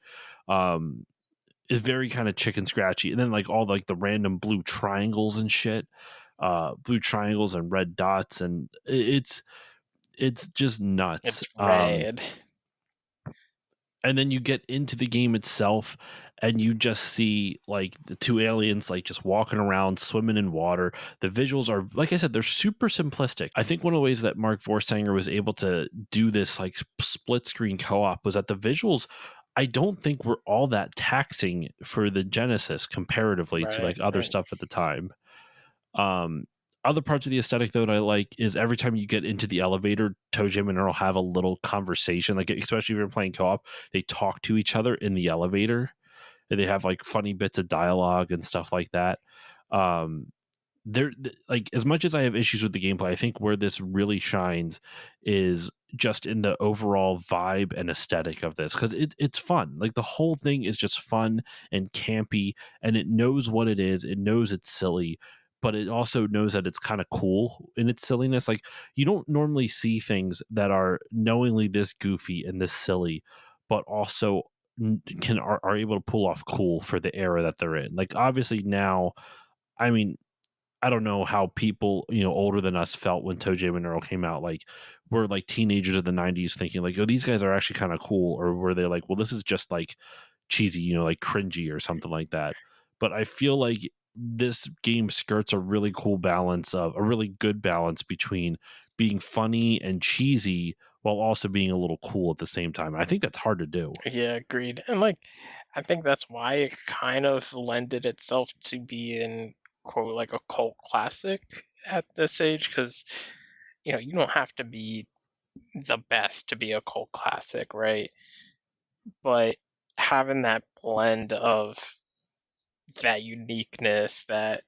Um, it's very kind of chicken scratchy, and then like all like the random blue triangles and shit, blue triangles and red dots, and it's just nuts. It's red. And then you get into the game itself and you just see like the two aliens like just walking around swimming in water. The visuals are, like I said, they're super simplistic. I think one of the ways that Mark Vorsanger was able to do this like split screen co-op was that the visuals, I don't think, were all that taxing for the Genesis comparatively to Right, like other right. stuff at the time. um Other parts of the aesthetic though that I like is every time you get into the elevator, ToeJam and Earl have a little conversation. Like especially if you're playing co-op, they talk to each other in the elevator. And they have like funny bits of dialogue and stuff like that. Um, they're like, as much as I have issues with the gameplay, I think where this really shines is just in the overall vibe and aesthetic of this, because it's fun. Like the whole thing is just fun and campy, and it knows what it is. It knows it's silly, but it also knows that it's kind of cool in its silliness. Like you don't normally see things that are knowingly this goofy and this silly, but also are able to pull off cool for the era that they're in. Like obviously now, I mean, I don't know how people, older than us felt when ToeJam and Earl came out. Like, we're like teenagers of the '90s thinking like, "Oh, these guys are actually kind of cool," or were they like, "Well, this is just like cheesy, like cringy or something like that." But I feel like this game skirts a really cool balance of a really good balance between being funny and cheesy while also being a little cool at the same time. And I think that's hard to do. Yeah, agreed. And like, I think that's why it kind of lended itself to be in quote like a cult classic at this age, because you don't have to be the best to be a cult classic, right? But having that blend of that uniqueness, that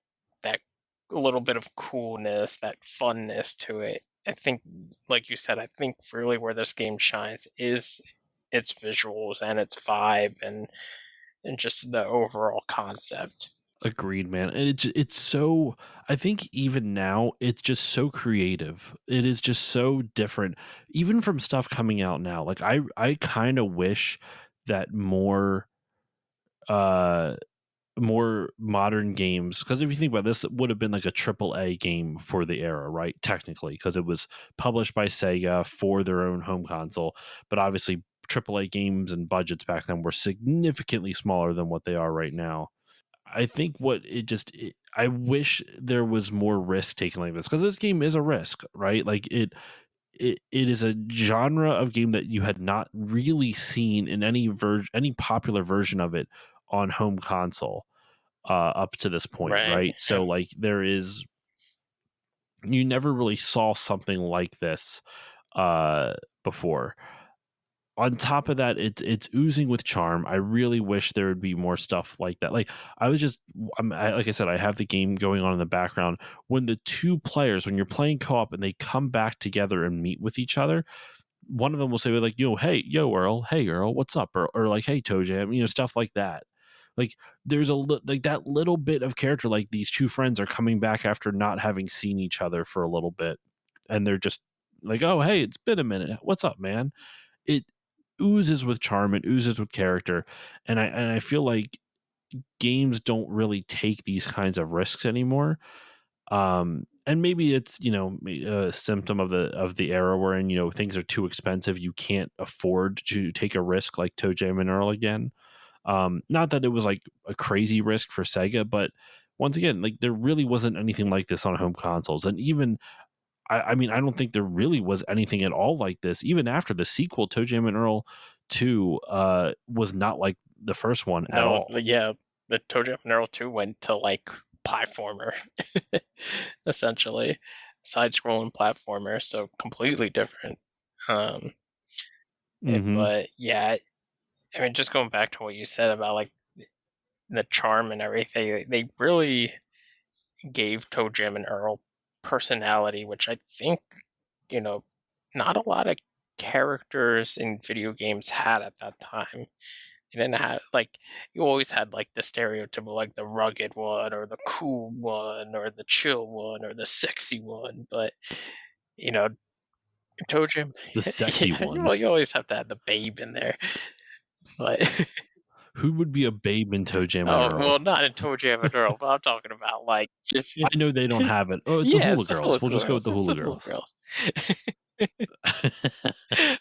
little bit of coolness, that funness to it. I think, like you said, I think really where this game shines is its visuals and its vibe, and and just the overall concept. Agreed, man. And it's so, I think even now it's just so creative. It is just so different, even from stuff coming out now. Like I kind of wish that uh more modern games, because if you think about this, it would have been like a triple A game for the era, right? Technically, because it was published by Sega for their own home console, but obviously triple A games and budgets back then were significantly smaller than what they are right now. I think I wish there was more risk taken like this, because this game is a risk, right? Like it is a genre of game that you had not really seen in any popular version of it on home console up to this point, Right. right? So like you never really saw something like this before. On top of that, it's oozing with charm. I really wish there would be more stuff like that. Like like I said, I have the game going on in the background. When the two players, when you're playing co-op and they come back together and meet with each other, one of them will say like, hey, yo, Earl, hey, Earl, what's up? Or like, hey, ToeJam, stuff like that. Like there's like that little bit of character, like these two friends are coming back after not having seen each other for a little bit. And they're just like, oh, hey, it's been a minute. What's up, man? It oozes with charm, it oozes with character. And I feel like games don't really take these kinds of risks anymore. And maybe it's a symptom of the era we're in. Things are too expensive, you can't afford to take a risk like ToeJam and Earl again. Not that it was like a crazy risk for Sega, but once again, like there really wasn't anything like this on home consoles. And even I mean, I don't think there really was anything at all like this even after the sequel. ToeJam and Earl 2 was not like the first one at No, all. yeah, the ToeJam Earl 2 went to like platformer, essentially, side-scrolling platformer, so completely different. Um, Hmm. but yeah, I mean, just going back to what you said about like the charm and everything, they really gave ToeJam and Earl personality, which I think, you know, not a lot of characters in video games had at that time. You didn't have like you always had like the stereotypical like the rugged one or the cool one or the chill one or the sexy one, but you know, ToeJam, The sexy yeah, one. well, you always have to have the babe in there, but Who would be a babe in ToeJam and oh well, Earl? not in ToeJam and Earl, but I'm talking about like just I know they don't have it. Oh, it's the yeah, Hula it's the Girls. Hula We'll just go with Girls. the It's Hula the Hula Girls. Girls.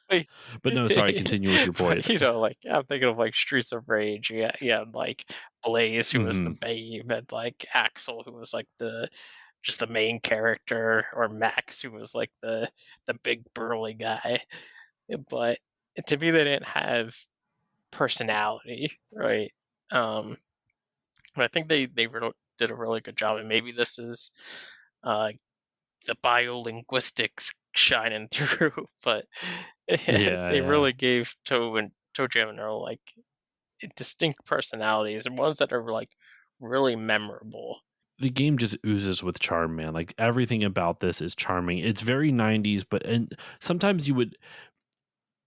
But, But no, sorry, continue with your point. but like I'm thinking of like Streets of Rage. Yeah, yeah, like Blaze, who was the Hmm. babe, and like Axel, who was like the just the main character, or Max, who was like the big burly guy. But to me, they didn't have personality, right? Um, but I think they did a really good job, and maybe this is uh, the biolinguistics shining through, but Yeah, they yeah. really gave ToeJam and Earl like distinct personalities and ones that are like really memorable. The game just oozes with charm, man. Like everything about this is charming. It's very 90s, but and sometimes you would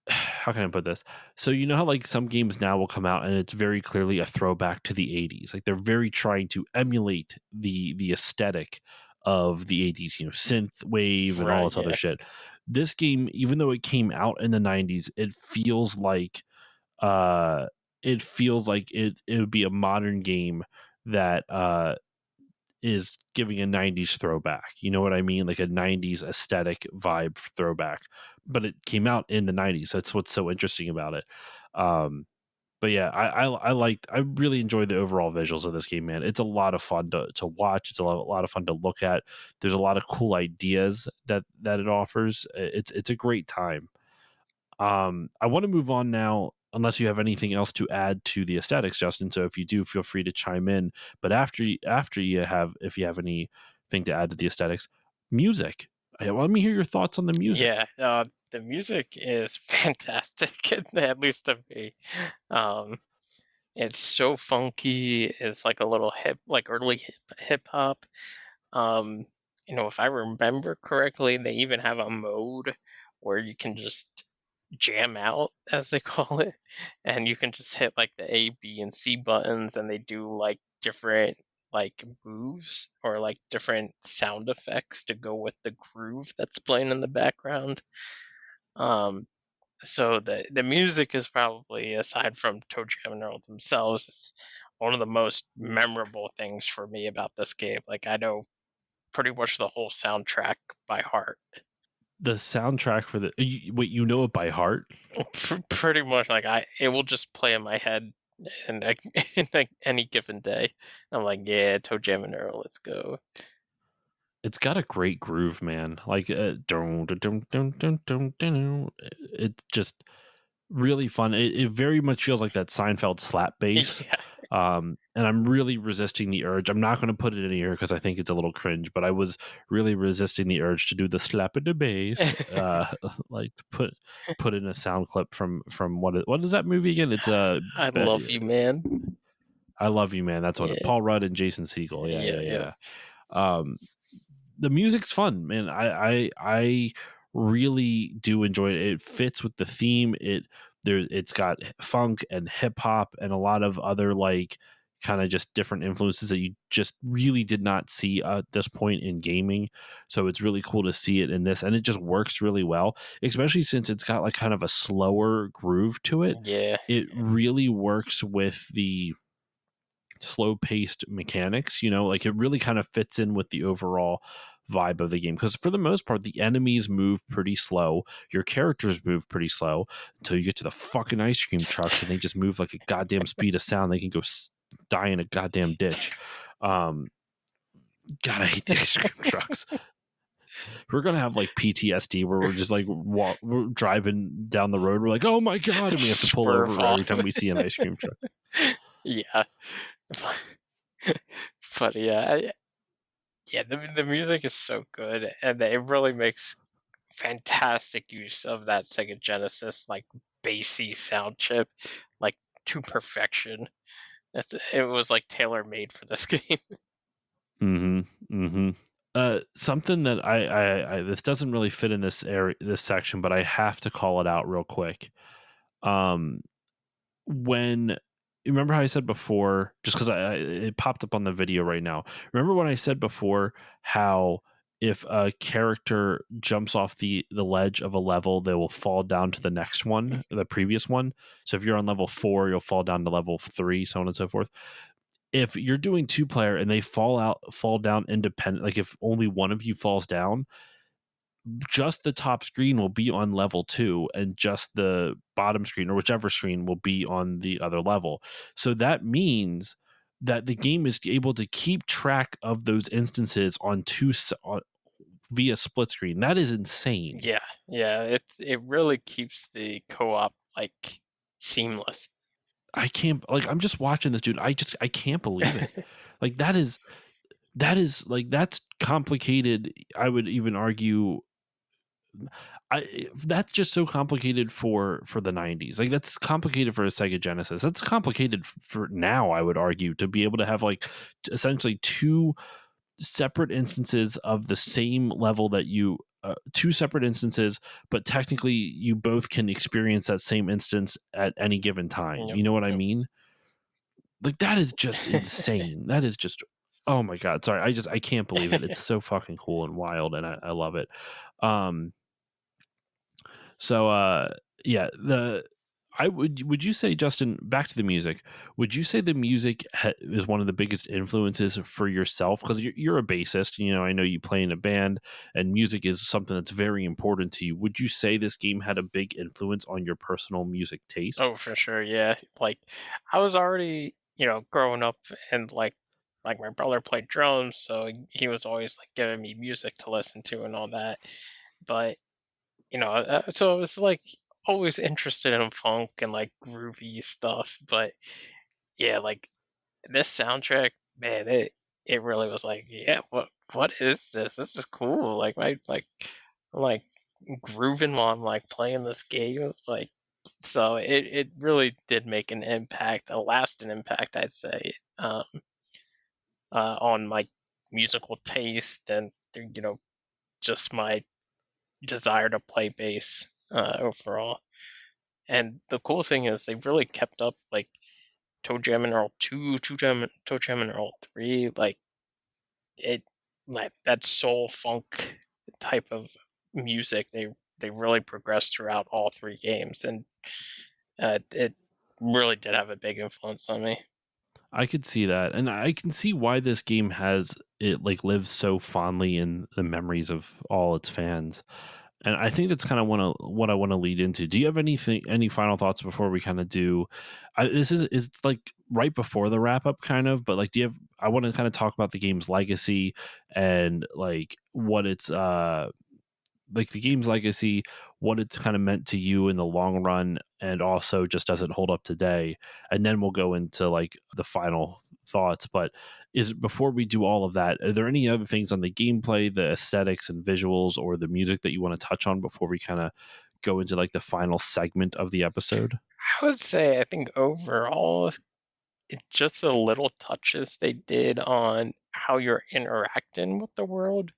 how can I put this? So you know how like some games now will come out and it's very clearly a throwback to the 80s. Like they're very trying to emulate the aesthetic of the 80s, synth wave and all Right, this other yeah. shit. This game, even though it came out in the 90s, uh it feels like it would be a modern game that is giving a 90s throwback. You know what I mean? Like a 90s aesthetic vibe throwback. But it came out in the 90s. That's what's so interesting about it. Um, but yeah, I really enjoyed the overall visuals of this game, man. It's a lot of fun to watch. It's a lot of fun to look at. There's a lot of cool ideas that it offers. It's a great time. I want to move on now, unless you have anything else to add to the aesthetics, Justin. So if you do, feel free to chime in. But after you have, if you have anything to add to the aesthetics, music. Let me hear your thoughts on the music. Yeah, the music is fantastic, at least to me. Um, it's so funky. It's like a little like early hip hop. Um, if I remember correctly, they even have a mode where you can just jam out, as they call it, and you can just hit like the A, B, and C buttons, and they do like different like moves or like different sound effects to go with the groove that's playing in the background. Um, so the music is probably, aside from ToeJam and Earl themselves, is one of the most memorable things for me about this game. Like I know pretty much the whole soundtrack by heart. The soundtrack for wait, you know it by heart? Pretty much, like it will just play in my head, and like, in like any given day. I'm like, yeah, ToeJam and Earl, let's go. It's got a great groove, man. Like, it's just really fun. It very much feels like that Seinfeld slap bass. Yeah, And I'm really resisting the urge. I'm not going to put it in here because I think it's a little cringe, but I was really resisting the urge to do the slap of the bass, like to put in a sound clip from what is that movie again? It's I love you, man. I Love You, Man. That's what Yeah, Paul Rudd and Jason Segel. Yeah, yeah, yeah, yeah, yeah. Um, the music's fun, man. I really do enjoy it. It fits with the theme. It's got funk and hip hop and a lot of other like kind of just different influences that you just really did not see at this point in gaming. So it's really cool to see it in this, and it just works really well, especially since it's got like kind of a slower groove to it. yeah, It really works with the slow paced mechanics, like it really kind of fits in with the overall vibe of the game, because for the most part the enemies move pretty slow, your characters move pretty slow until you get to the fucking ice cream trucks and they just move like a goddamn speed of sound. They can go die in a goddamn ditch. um God, I hate the ice cream trucks. We're gonna have like PTSD where we're just like we're driving down the road, we're like, oh my god, and we have to pull swerve over every off. time we see an ice cream truck. Yeah, but yeah, the music is so good, and it really makes fantastic use of that Sega Genesis like bassy sound chip, like to perfection. It was like tailor made for this game. Mm-hmm. Mm-hmm. Something that I this doesn't really fit in this area, this section, but I have to call it out real quick. Um, when you remember how I said before, just because it popped up on the video right now. Remember when I said before how if a character jumps off the ledge of a level, they will fall down to the next one, the previous one. So if you're on level 4, you'll fall down to level 3, so on and so forth. If you're doing 2-player and they fall down independent, like if only one of you falls down, just the top screen will be on level 2 and just the bottom screen or whichever screen will be on the other level. So that means that the game is able to keep track of those instances via split screen. That is insane. Yeah, yeah, it really keeps the co-op like seamless. I can't, like, I'm just watching this dude. I can't believe it. Like like that's complicated. I would even argue that's just so complicated for the 90s. Like that's complicated for a Sega Genesis. That's complicated for now, I would argue, to be able to have like essentially two separate instances of the same level that you two separate instances, but technically you both can experience that same instance at any given time. Yep, You know what I yep. mean? Like that is just insane. That is just, oh my god. Sorry, I can't believe it. It's so fucking cool and wild, and I love it. Um So yeah, the I would you say, Justin, back to the music, would you say the music is one of the biggest influences for yourself, because you're a bassist, I know you play in a band and music is something that's very important to you. Would you say this game had a big influence on your personal music taste? Oh, for sure, yeah. Like I was already, growing up, and like my brother played drums, so he was always like giving me music to listen to and all that. But so it's like always interested in funk and like groovy stuff. But yeah, like this soundtrack, man, it really was like, yeah, what is this? This is cool. Like I'm like grooving while I'm like playing this game. Like so it really did make an impact, a lasting impact, I'd say, on my musical taste and just my desire to play bass overall. And the cool thing is they've really kept up like ToeJam and Earl 2, ToeJam and Earl 3, like it like that soul funk type of music. They really progressed throughout all three games, and it really did have a big influence on me. I could see that, and I can see why this game has it like lives so fondly in the memories of all its fans. And I think that's kind of what I want to lead into. Do you have any final thoughts before we kind of do? This is like right before the wrap up, kind of. But like, do you have? I want to kind of talk about the game's legacy and like what it's like the game's legacy, what it's kind of meant to you in the long run, and also just does it hold up today? And then we'll go into like the final thoughts. But is before we do all of that, are there any other things on the gameplay, the aesthetics and visuals, or the music that you want to touch on before we kind of go into like the final segment of the episode? I would say I think overall, it's just the little touches they did on how you're interacting with the world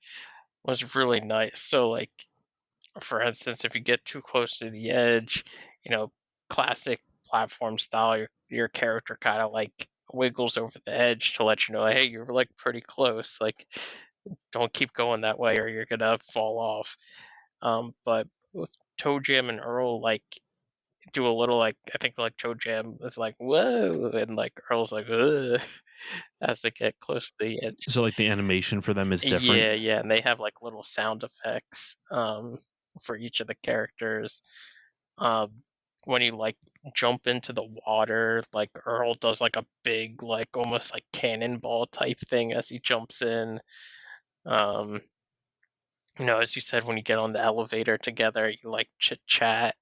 was really nice. So like for instance, if you get too close to the edge, classic platform style, your character kind of like wiggles over the edge to let you know, hey, you're like pretty close. Like, don't keep going that way or you're gonna fall off. But with ToeJam and Earl, like do a little like I think like ToeJam is like whoa, and like Earl's like ugh, as they get close to the edge. So like the animation for them is different. Yeah, yeah, and they have like little sound effects for each of the characters. Um, when you like jump into the water, like Earl does like a big, like almost like cannonball type thing as he jumps in. Um, as you said, when you get on the elevator together, you like chit chat,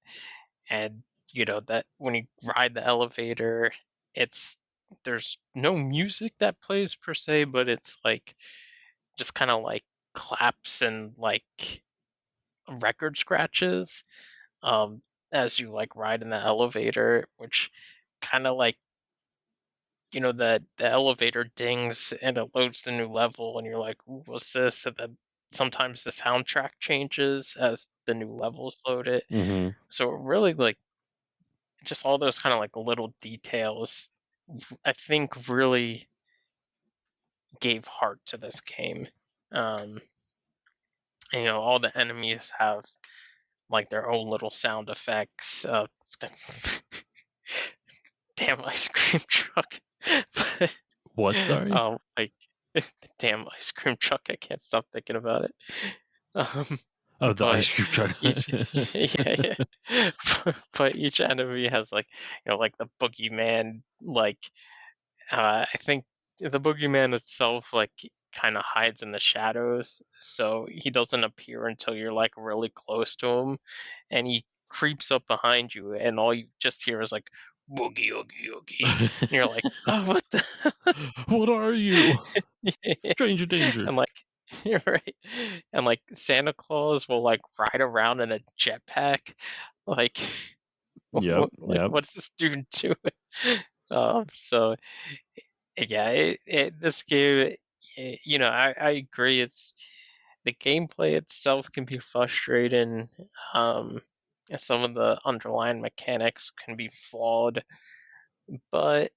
and that when you ride the elevator, it's there's no music that plays per se, but it's like just kind of like claps and like record scratches um, as you like ride in the elevator, which kind of like the elevator dings and it loads the new level, and you're like, "Ooh, what's this?" And then sometimes the soundtrack changes as the new levels load it. Hmm. So it really like just all those kind of like little details, I think really gave heart to this game. Um, and, all the enemies have like their own little sound effects. Damn ice cream truck. What? Sorry. Like the damn ice cream truck. I can't stop thinking about it. Um, Oh, the but ice cream truck. each, yeah, yeah. But each enemy has like, like the boogeyman. Like, I think the boogeyman itself, like, kind of hides in the shadows, so he doesn't appear until you're like really close to him, and he creeps up behind you, and all you just hear is like boogie oogie oogie, and you're like, oh, what the? What are you? Yeah. Stranger danger. And like, you're right, and like Santa Claus will like ride around in a jetpack, like, Yep. like Yep. what's this dude doing? So yeah, this game, I agree. The gameplay itself can be frustrating. Um, and some of the underlying mechanics can be flawed, but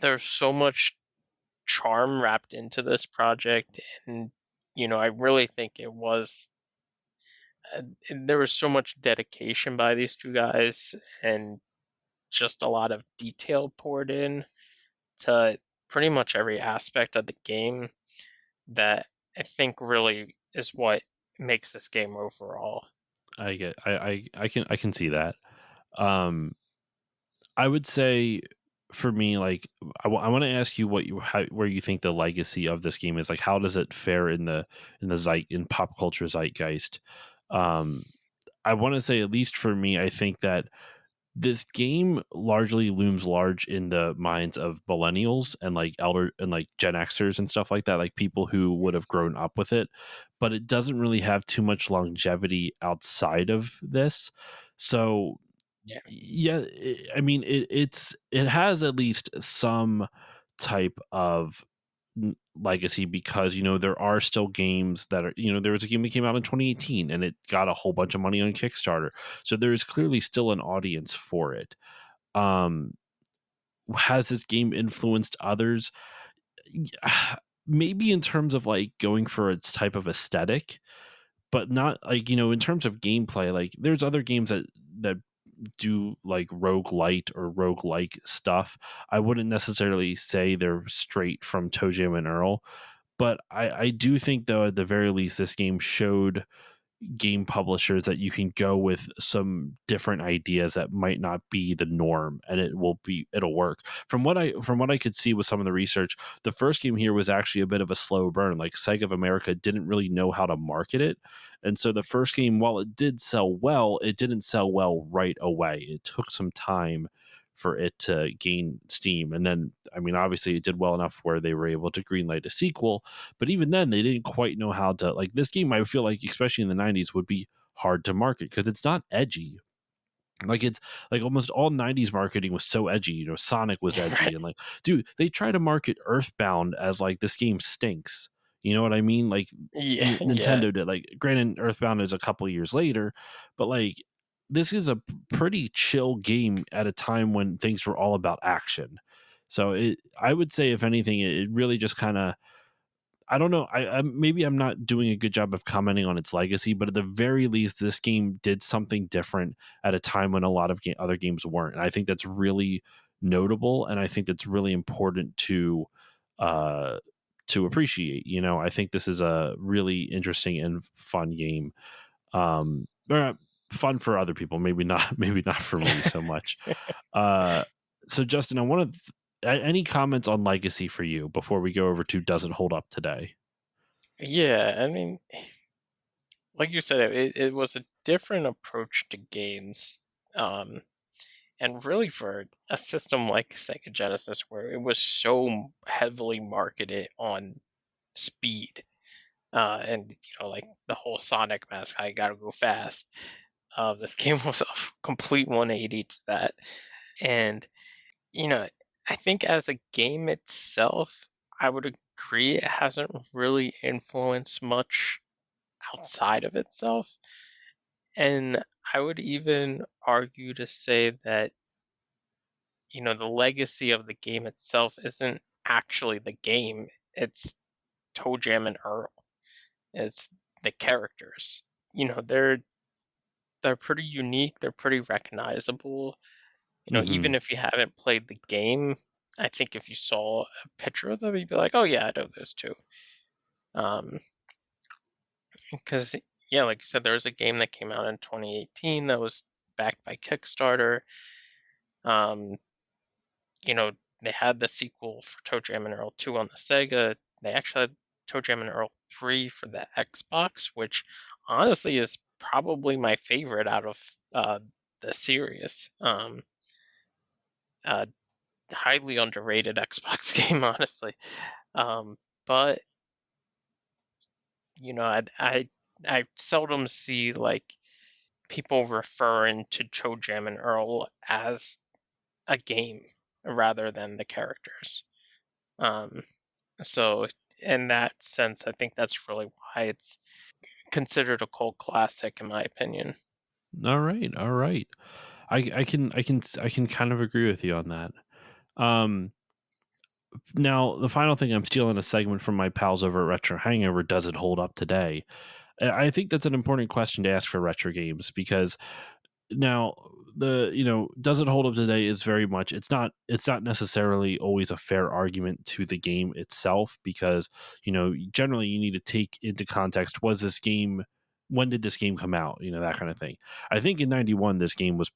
there's so much charm wrapped into this project, and I really think it was. There was so much dedication by these two guys, and just a lot of detail poured in to pretty much every aspect of the game that I think really is what makes this game overall. I can see that. Um, I would say for me, like I want to ask you where you think the legacy of this game is. Like, how does it fare in the in pop culture zeitgeist? Um, I want to say, at least for me, I think that this game largely looms large in the minds of millennials and like elder and like Gen Xers and stuff like that, like people who would have grown up with it, but it doesn't really have too much longevity outside of this. So Yeah. yeah, I mean it has at least some type of legacy because, there are still games that are, there was a game that came out in 2018 and it got a whole bunch of money on Kickstarter. So there is clearly still an audience for it. Has this game influenced others? Maybe in terms of like going for its type of aesthetic, but not like, in terms of gameplay, like there's other games that do like roguelite or roguelike stuff. I wouldn't necessarily say they're straight from ToeJam and Earl, but I do think though at the very least this game showed game publishers that you can go with some different ideas that might not be the norm, and it'll work. From what I could see with some of the research, the first game here was actually a bit of a slow burn. Like Sega of America didn't really know how to market it, and so the first game, while it did sell well, it didn't sell well right away. It took some time for it to gain steam, and then I mean obviously it did well enough where they were able to greenlight a sequel, but even then they didn't quite know how to, like, this game I feel like especially in the 90s would be hard to market because it's not edgy. Like it's like almost all 90s marketing was so edgy. Sonic was edgy, Right. and like, dude, they try to market Earthbound as like this game stinks. You know what I mean? Like Yeah, yeah. Nintendo did. Like, granted, Earthbound is a couple years later, but like this is a pretty chill game at a time when things were all about action. So I would say, if anything, it really just kind of, I don't know. Maybe I'm not doing a good job of commenting on its legacy, but at the very least, this game did something different at a time when a lot of other games weren't, and I think that's really notable, and I think that's really important uh, to appreciate. I think this is a really interesting and fun game. Or, fun for other people, maybe not. Maybe not for me so much. Uh, so Justin, I want to. Any comments on legacy for you before we go over to does it hold up today? Yeah, I mean, like you said, it was a different approach to games. Um, and really for a system like Sega Genesis, where it was so heavily marketed on speed, and like the whole Sonic mask, I gotta go fast. This game was a complete 180 to that, and you know, I think as a game itself, I would agree it hasn't really influenced much outside of itself. And I would even argue to say that, the legacy of the game itself isn't actually the game, it's ToeJam and Earl. It's the characters. They're pretty unique, they're pretty recognizable. Hmm. Even if you haven't played the game, I think if you saw a picture of them, you'd be like, "Oh yeah, I know those two." Um, because yeah, like you said, there was a game that came out in 2018 that was backed by Kickstarter. Um, you know, they had the sequel for ToeJam and Earl 2 on the Sega. They actually had ToeJam and Earl 3 for the Xbox, which honestly is probably my favorite out of the series. Uh, Highly underrated Xbox game, honestly. But I seldom see like people referring to ToeJam and Earl as a game rather than the characters. Um, so in that sense, I think that's really why it's considered a cult classic, in my opinion. All right, all right. I can kind of agree with you on that. Um, Now the final thing, I'm stealing a segment from my pals over at Retro Hangover. Does it hold up today? And I think that's an important question to ask for retro games because now does it hold up today is very much, it's not necessarily always a fair argument to the game itself because generally you need to take into context, was this game, when did this game come out, that kind of thing. I think in 91 this game was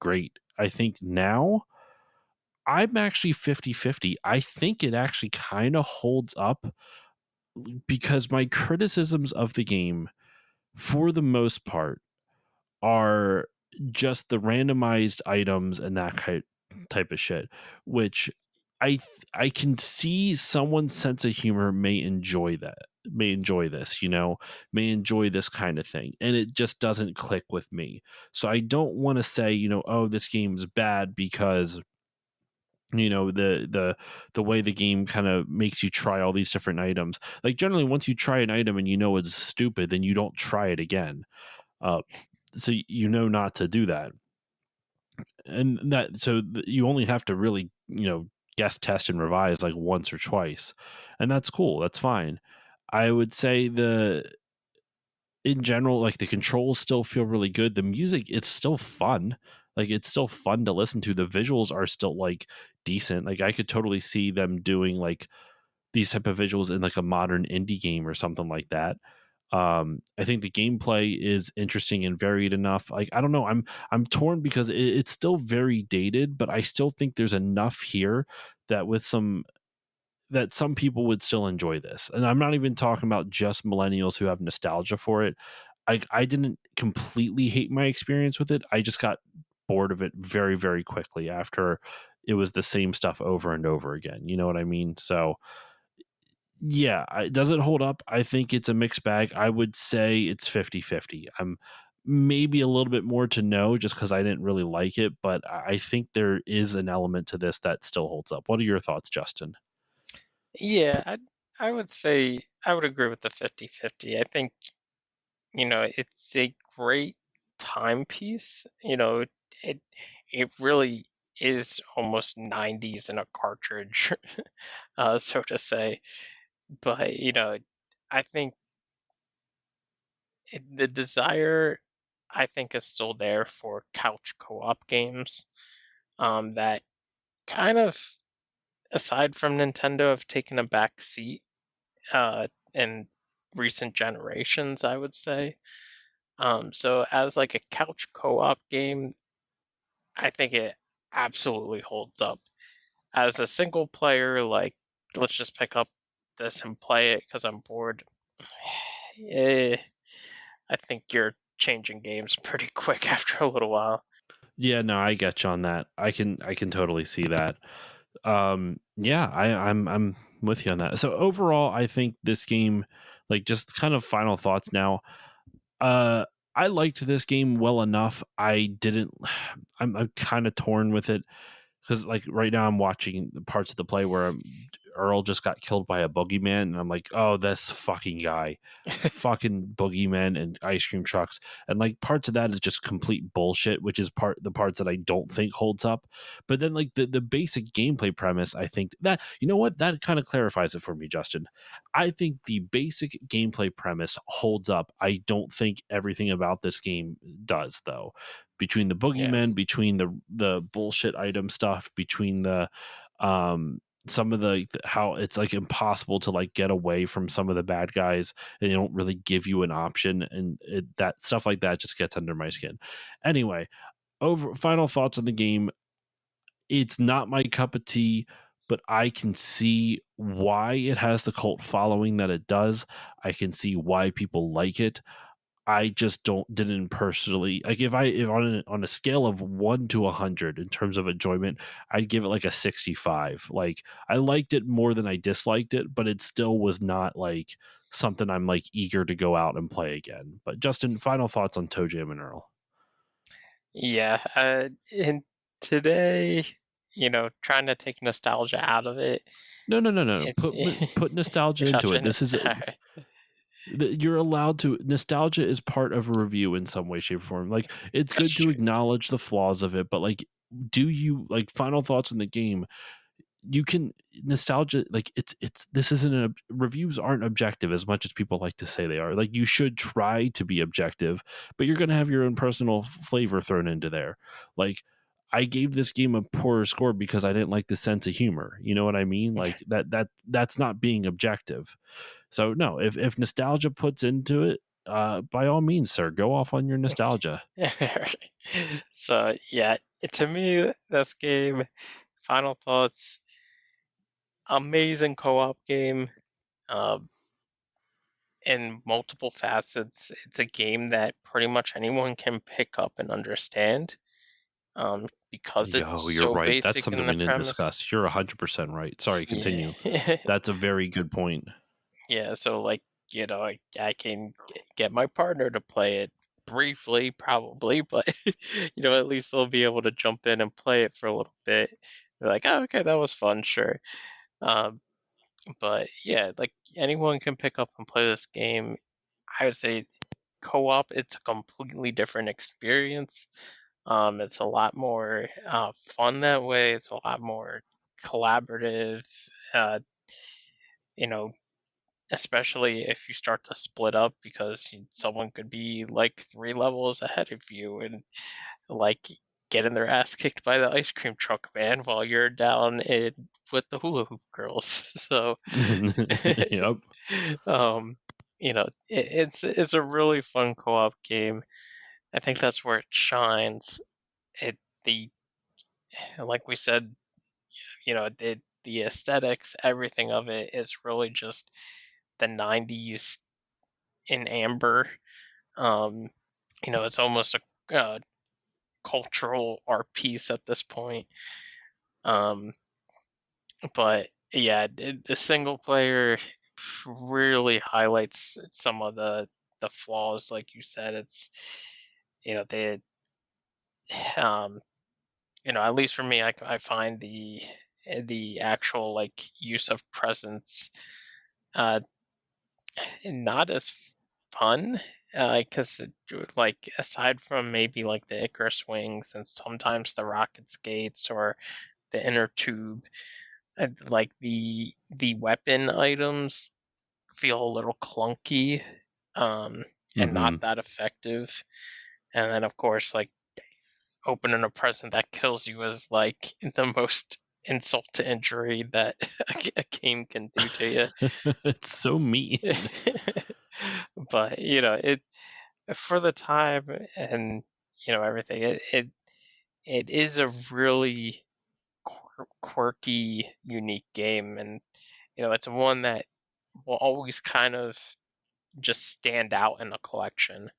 great. I think now I'm actually 50-50. I think it actually kind of holds up because my criticisms of the game for the most part are just the randomized items and that type of shit, which I can see someone's sense of humor may enjoy that, may enjoy this, may enjoy this kind of thing, and it just doesn't click with me. So I don't want to say, oh, this game's bad because The way the game kind of makes you try all these different items. Like generally, once you try an item and you know it's stupid, then you don't try it again. Uh, so you know not to do that, and you only have to really guess, test, and revise like once or twice, and that's cool. That's fine. I would say the in general, like the controls still feel really good. The music, it's still fun. Like it's still fun to listen to. The visuals are still like decent. Like I could totally see them doing like these type of visuals in like a modern indie game or something like that. I think the gameplay is interesting and varied enough. Like I don't know, I'm torn because it's still very dated, but I still think there's enough here that with some that some people would still enjoy this. And I'm not even talking about just millennials who have nostalgia for it. I didn't completely hate my experience with it. I just got bored of it very, very quickly after it was the same stuff over and over again. You know what I mean? So yeah, does it hold up? I think it's a mixed bag. I would say it's 50-50. I'm maybe a little bit more to know just because I didn't really like it, but I think there is an element to this that still holds up. What are your thoughts, Justin? Yeah, I would say I would agree with the 50-50. I think, it's a great timepiece. It it really is almost 90s in a cartridge, so to say. But, I think the desire, I think, is still there for couch co-op games, that kind of, aside from Nintendo, have taken a back seat in recent generations, I would say. So as like a couch co-op game, I think it absolutely holds up. As a single player, like, let's just pick up this and play it because I'm bored. eh, I think you're changing games pretty quick after a little while. Yeah, no, I get you on that. I can totally see that. Yeah, I'm with you on that. So overall, I think this game, like just kind of final thoughts now. Uh, I liked this game well enough. I didn't. I'm kind of torn with it because like right now I'm watching the parts of the play where Earl just got killed by a boogeyman, and I'm like, oh, this fucking guy, fucking boogeyman and ice cream trucks, and like parts of that is just complete bullshit, which is the parts that I don't think holds up. But then like the basic gameplay premise, I think that you know what that kind of clarifies it for me, Justin. I think the basic gameplay premise holds up. I don't think everything about this game does though, between the Yeah. boogeymen, between the bullshit item stuff, between the some of the how it's like impossible to like get away from some of the bad guys and they don't really give you an option, and that stuff like that just gets under my skin. Anyway, over final thoughts on the game. It's not my cup of tea, but I can see why it has the cult following that it does. I can see why people like it. I just didn't personally like if on a scale of 1 to 100 in terms of enjoyment, I'd give it like a 65. Like I liked it more than I disliked it, but it still was not like something I'm like eager to go out and play again. But Justin, final thoughts on ToeJam and Earl? Yeah. And today, trying to take nostalgia out of it, No, no, no, no, no. it's Put nostalgia you're into it. touching it. This is All right. you're allowed to. Nostalgia is part of a review in some way, shape, or form. Like it's That's good to true. acknowledge the flaws of it, but like, do you like final thoughts on the game? You can nostalgia like it's this isn't reviews aren't objective as much as people like to say they are. Like you should try to be objective, but you're going to have your own personal flavor thrown into there. Like I gave this game a poorer score because I didn't like the sense of humor. You know what I mean? Like that's not being objective. So no, if nostalgia puts into it, by all means, sir, go off on your nostalgia. So yeah, to me, this game, final thoughts, amazing co-op game, um, in multiple facets. It's a game that pretty much anyone can pick up and understand, because it's Yo, you're so right. That's basic something in we the didn't premise. discuss. You're 100% right. Sorry, Yeah. continue. That's a very good point. Yeah, so like, I can get my partner to play it briefly, probably, but at least they'll be able to jump in and play it for a little bit. You're like, oh, okay, that was fun, sure. Um, but yeah, like anyone can pick up and play this game. I would say co-op, it's a completely different experience. It's a lot more fun that way. It's a lot more collaborative. Uh, you know, especially if you start to split up because someone could be like 3 levels ahead of you and like getting their ass kicked by the ice cream truck man while you're down in with the hula hoop girls. So, Yep. um, it's a really fun co-op game. I think that's where it shines. It the like we said, the aesthetics, everything of it is really just the '90s in amber. Um, it's almost a cultural art piece at this point. Um, but yeah, the single player really highlights some of the flaws, like you said. It's they um at least for me, I find the actual like use of presence uh not as fun because like aside from maybe like the Icarus wings and sometimes the rocket skates or the inner tube, like the weapon items feel a little clunky and not Hmm. that effective. And then of course like opening a present that kills you is like the most insult to injury that a game can do to It's so you. mean. But it for the time and everything, it is a really quirky, unique game, and it's one that will always kind of just stand out in a collection.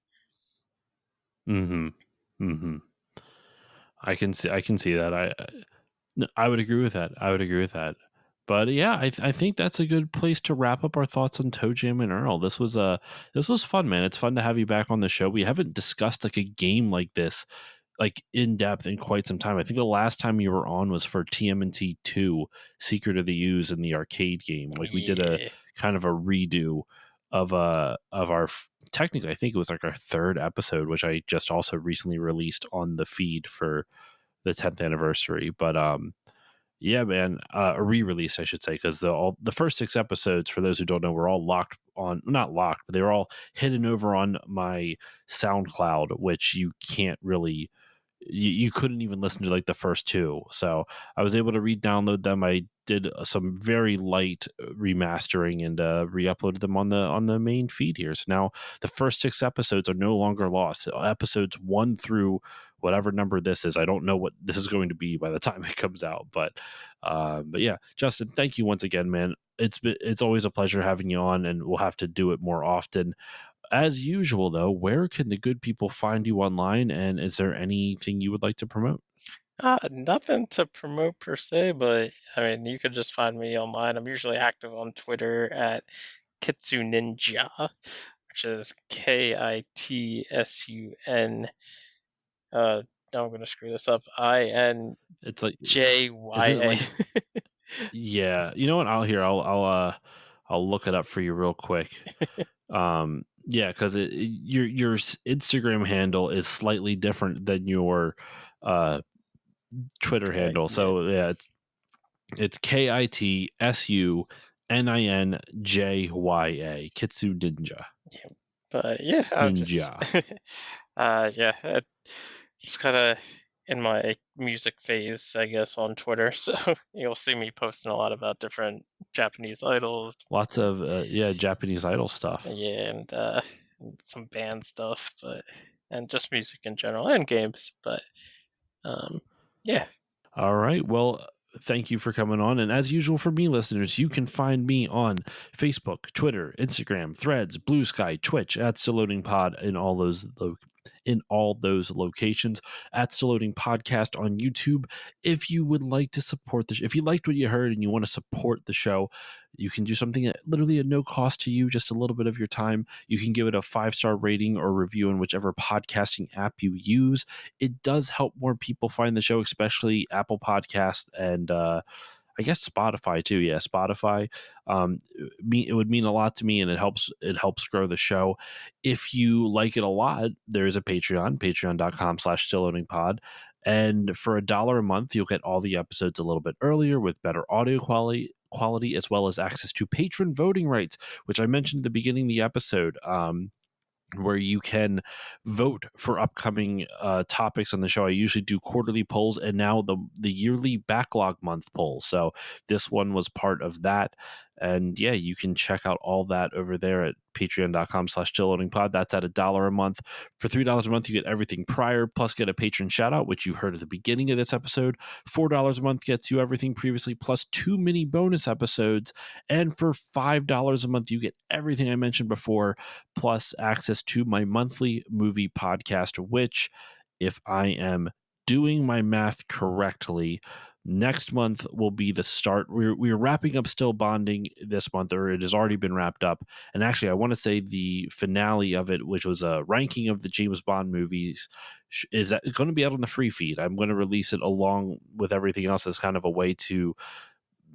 Hmm. Hmm. I can see that. I would agree with that. I would agree with that. But yeah, I think that's a good place to wrap up our thoughts on ToeJam and Earl. This was fun, man. It's fun to have you back on the show. We haven't discussed like a game like this like in depth in quite some time. I think the last time you were on was for TMNT 2 Secret of the Ooze in the arcade game. Like we did a Yeah, kind of a redo of our technically I think it was like our third episode, which I just also recently released on the feed for the 10th anniversary. But yeah, man, a re-release I should say, because the first 6 episodes, for those who don't know, were all locked on, not locked, but they were all hidden over on my SoundCloud, which you can't really, you couldn't even listen to like the first two. So I was able to re-download them. I did some very light remastering and re-uploaded them on the main feed here. So now the first 6 episodes are no longer lost. Episodes 1 through whatever number this is, I don't know what this is going to be by the time it comes out. But yeah, Justin, thank you once again, man. It's always a pleasure having you on, and we'll have to do it more often. As usual, though, where can the good people find you online? And is there anything you would like to promote? nothing to promote per se, but I mean, you could just find me online. I'm usually active on Twitter at Kitsu Ninja, which is KITSUN. Now I'm gonna screw this up. It's like, isn't it INJYA. like, yeah, you know what? I'll look it up for you real quick. Yeah, because your Instagram handle is slightly different than your uh Twitter Okay, handle. yeah, So yeah, it's KITSUNINJYA, Kitsu Ninja. yeah. But yeah, I'm just Ninja. yeah, just kind of in my music phase, I guess, on Twitter. So you'll see me posting a lot about different Japanese idols, Lots of yeah, Japanese idol stuff. yeah, and some band stuff, but and just music in general and games. But um, yeah, All right. Well, thank you for coming on. And as usual for me, listeners, you can find me on Facebook, Twitter, Instagram, Threads, Blue Sky, Twitch at Still Loading Pod, and all those in all those locations. At Still Loading Podcast on YouTube. If you would like to support if you liked what you heard and you want to support the show, you can do something literally at no cost to you, just a little bit of your time. You can give it a 5-star rating or review in whichever podcasting app you use. It does help more people find the show, especially Apple Podcasts and I guess Spotify too. Yeah, Spotify. It would mean a lot to me, and it helps grow the show. If you like it a lot, there's a patreon.com/stillloadingpod. And for $1 a month, you'll get all the episodes a little bit earlier with better audio quality, as well as access to patron voting rights, which I mentioned at the beginning of the episode. Where you can vote for upcoming topics on the show. I usually do quarterly polls, and now the yearly backlog month poll. So this one was part of that. And yeah, you can check out all that over there at patreon.com/stillloadingpod. That's at $1 a month. For $3 a month, you get everything prior, plus get a patron shout out, which you heard at the beginning of this episode. $4 a month gets you everything previously, plus 2 mini bonus episodes. And for $5 a month, you get everything I mentioned before, plus access to my monthly movie podcast, which, if I am doing my math correctly, next month will be the start. We're wrapping up Still Bonding this month, or it has already been wrapped up. And actually, I want to say the finale of it, which was a ranking of the James Bond movies, is going to be out on the free feed. I'm going to release it along with everything else as kind of a way to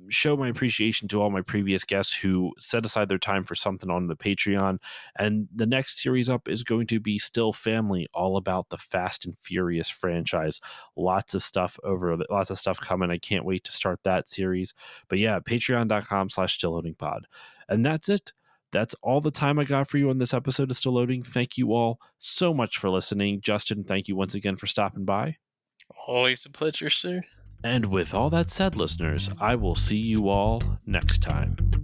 show my appreciation to all my previous guests who set aside their time for something on the Patreon. And the next series up is going to be Still Family, all about the Fast and Furious franchise. Lots of stuff coming. I can't wait to start that series. But yeah, patreon.com/stillloadingpod. And that's it. That's all the time I got for you on this episode of Still Loading. Thank you all so much for listening. Justin, thank you once again for stopping by. Always a pleasure, sir. And with all that said, listeners, I will see you all next time.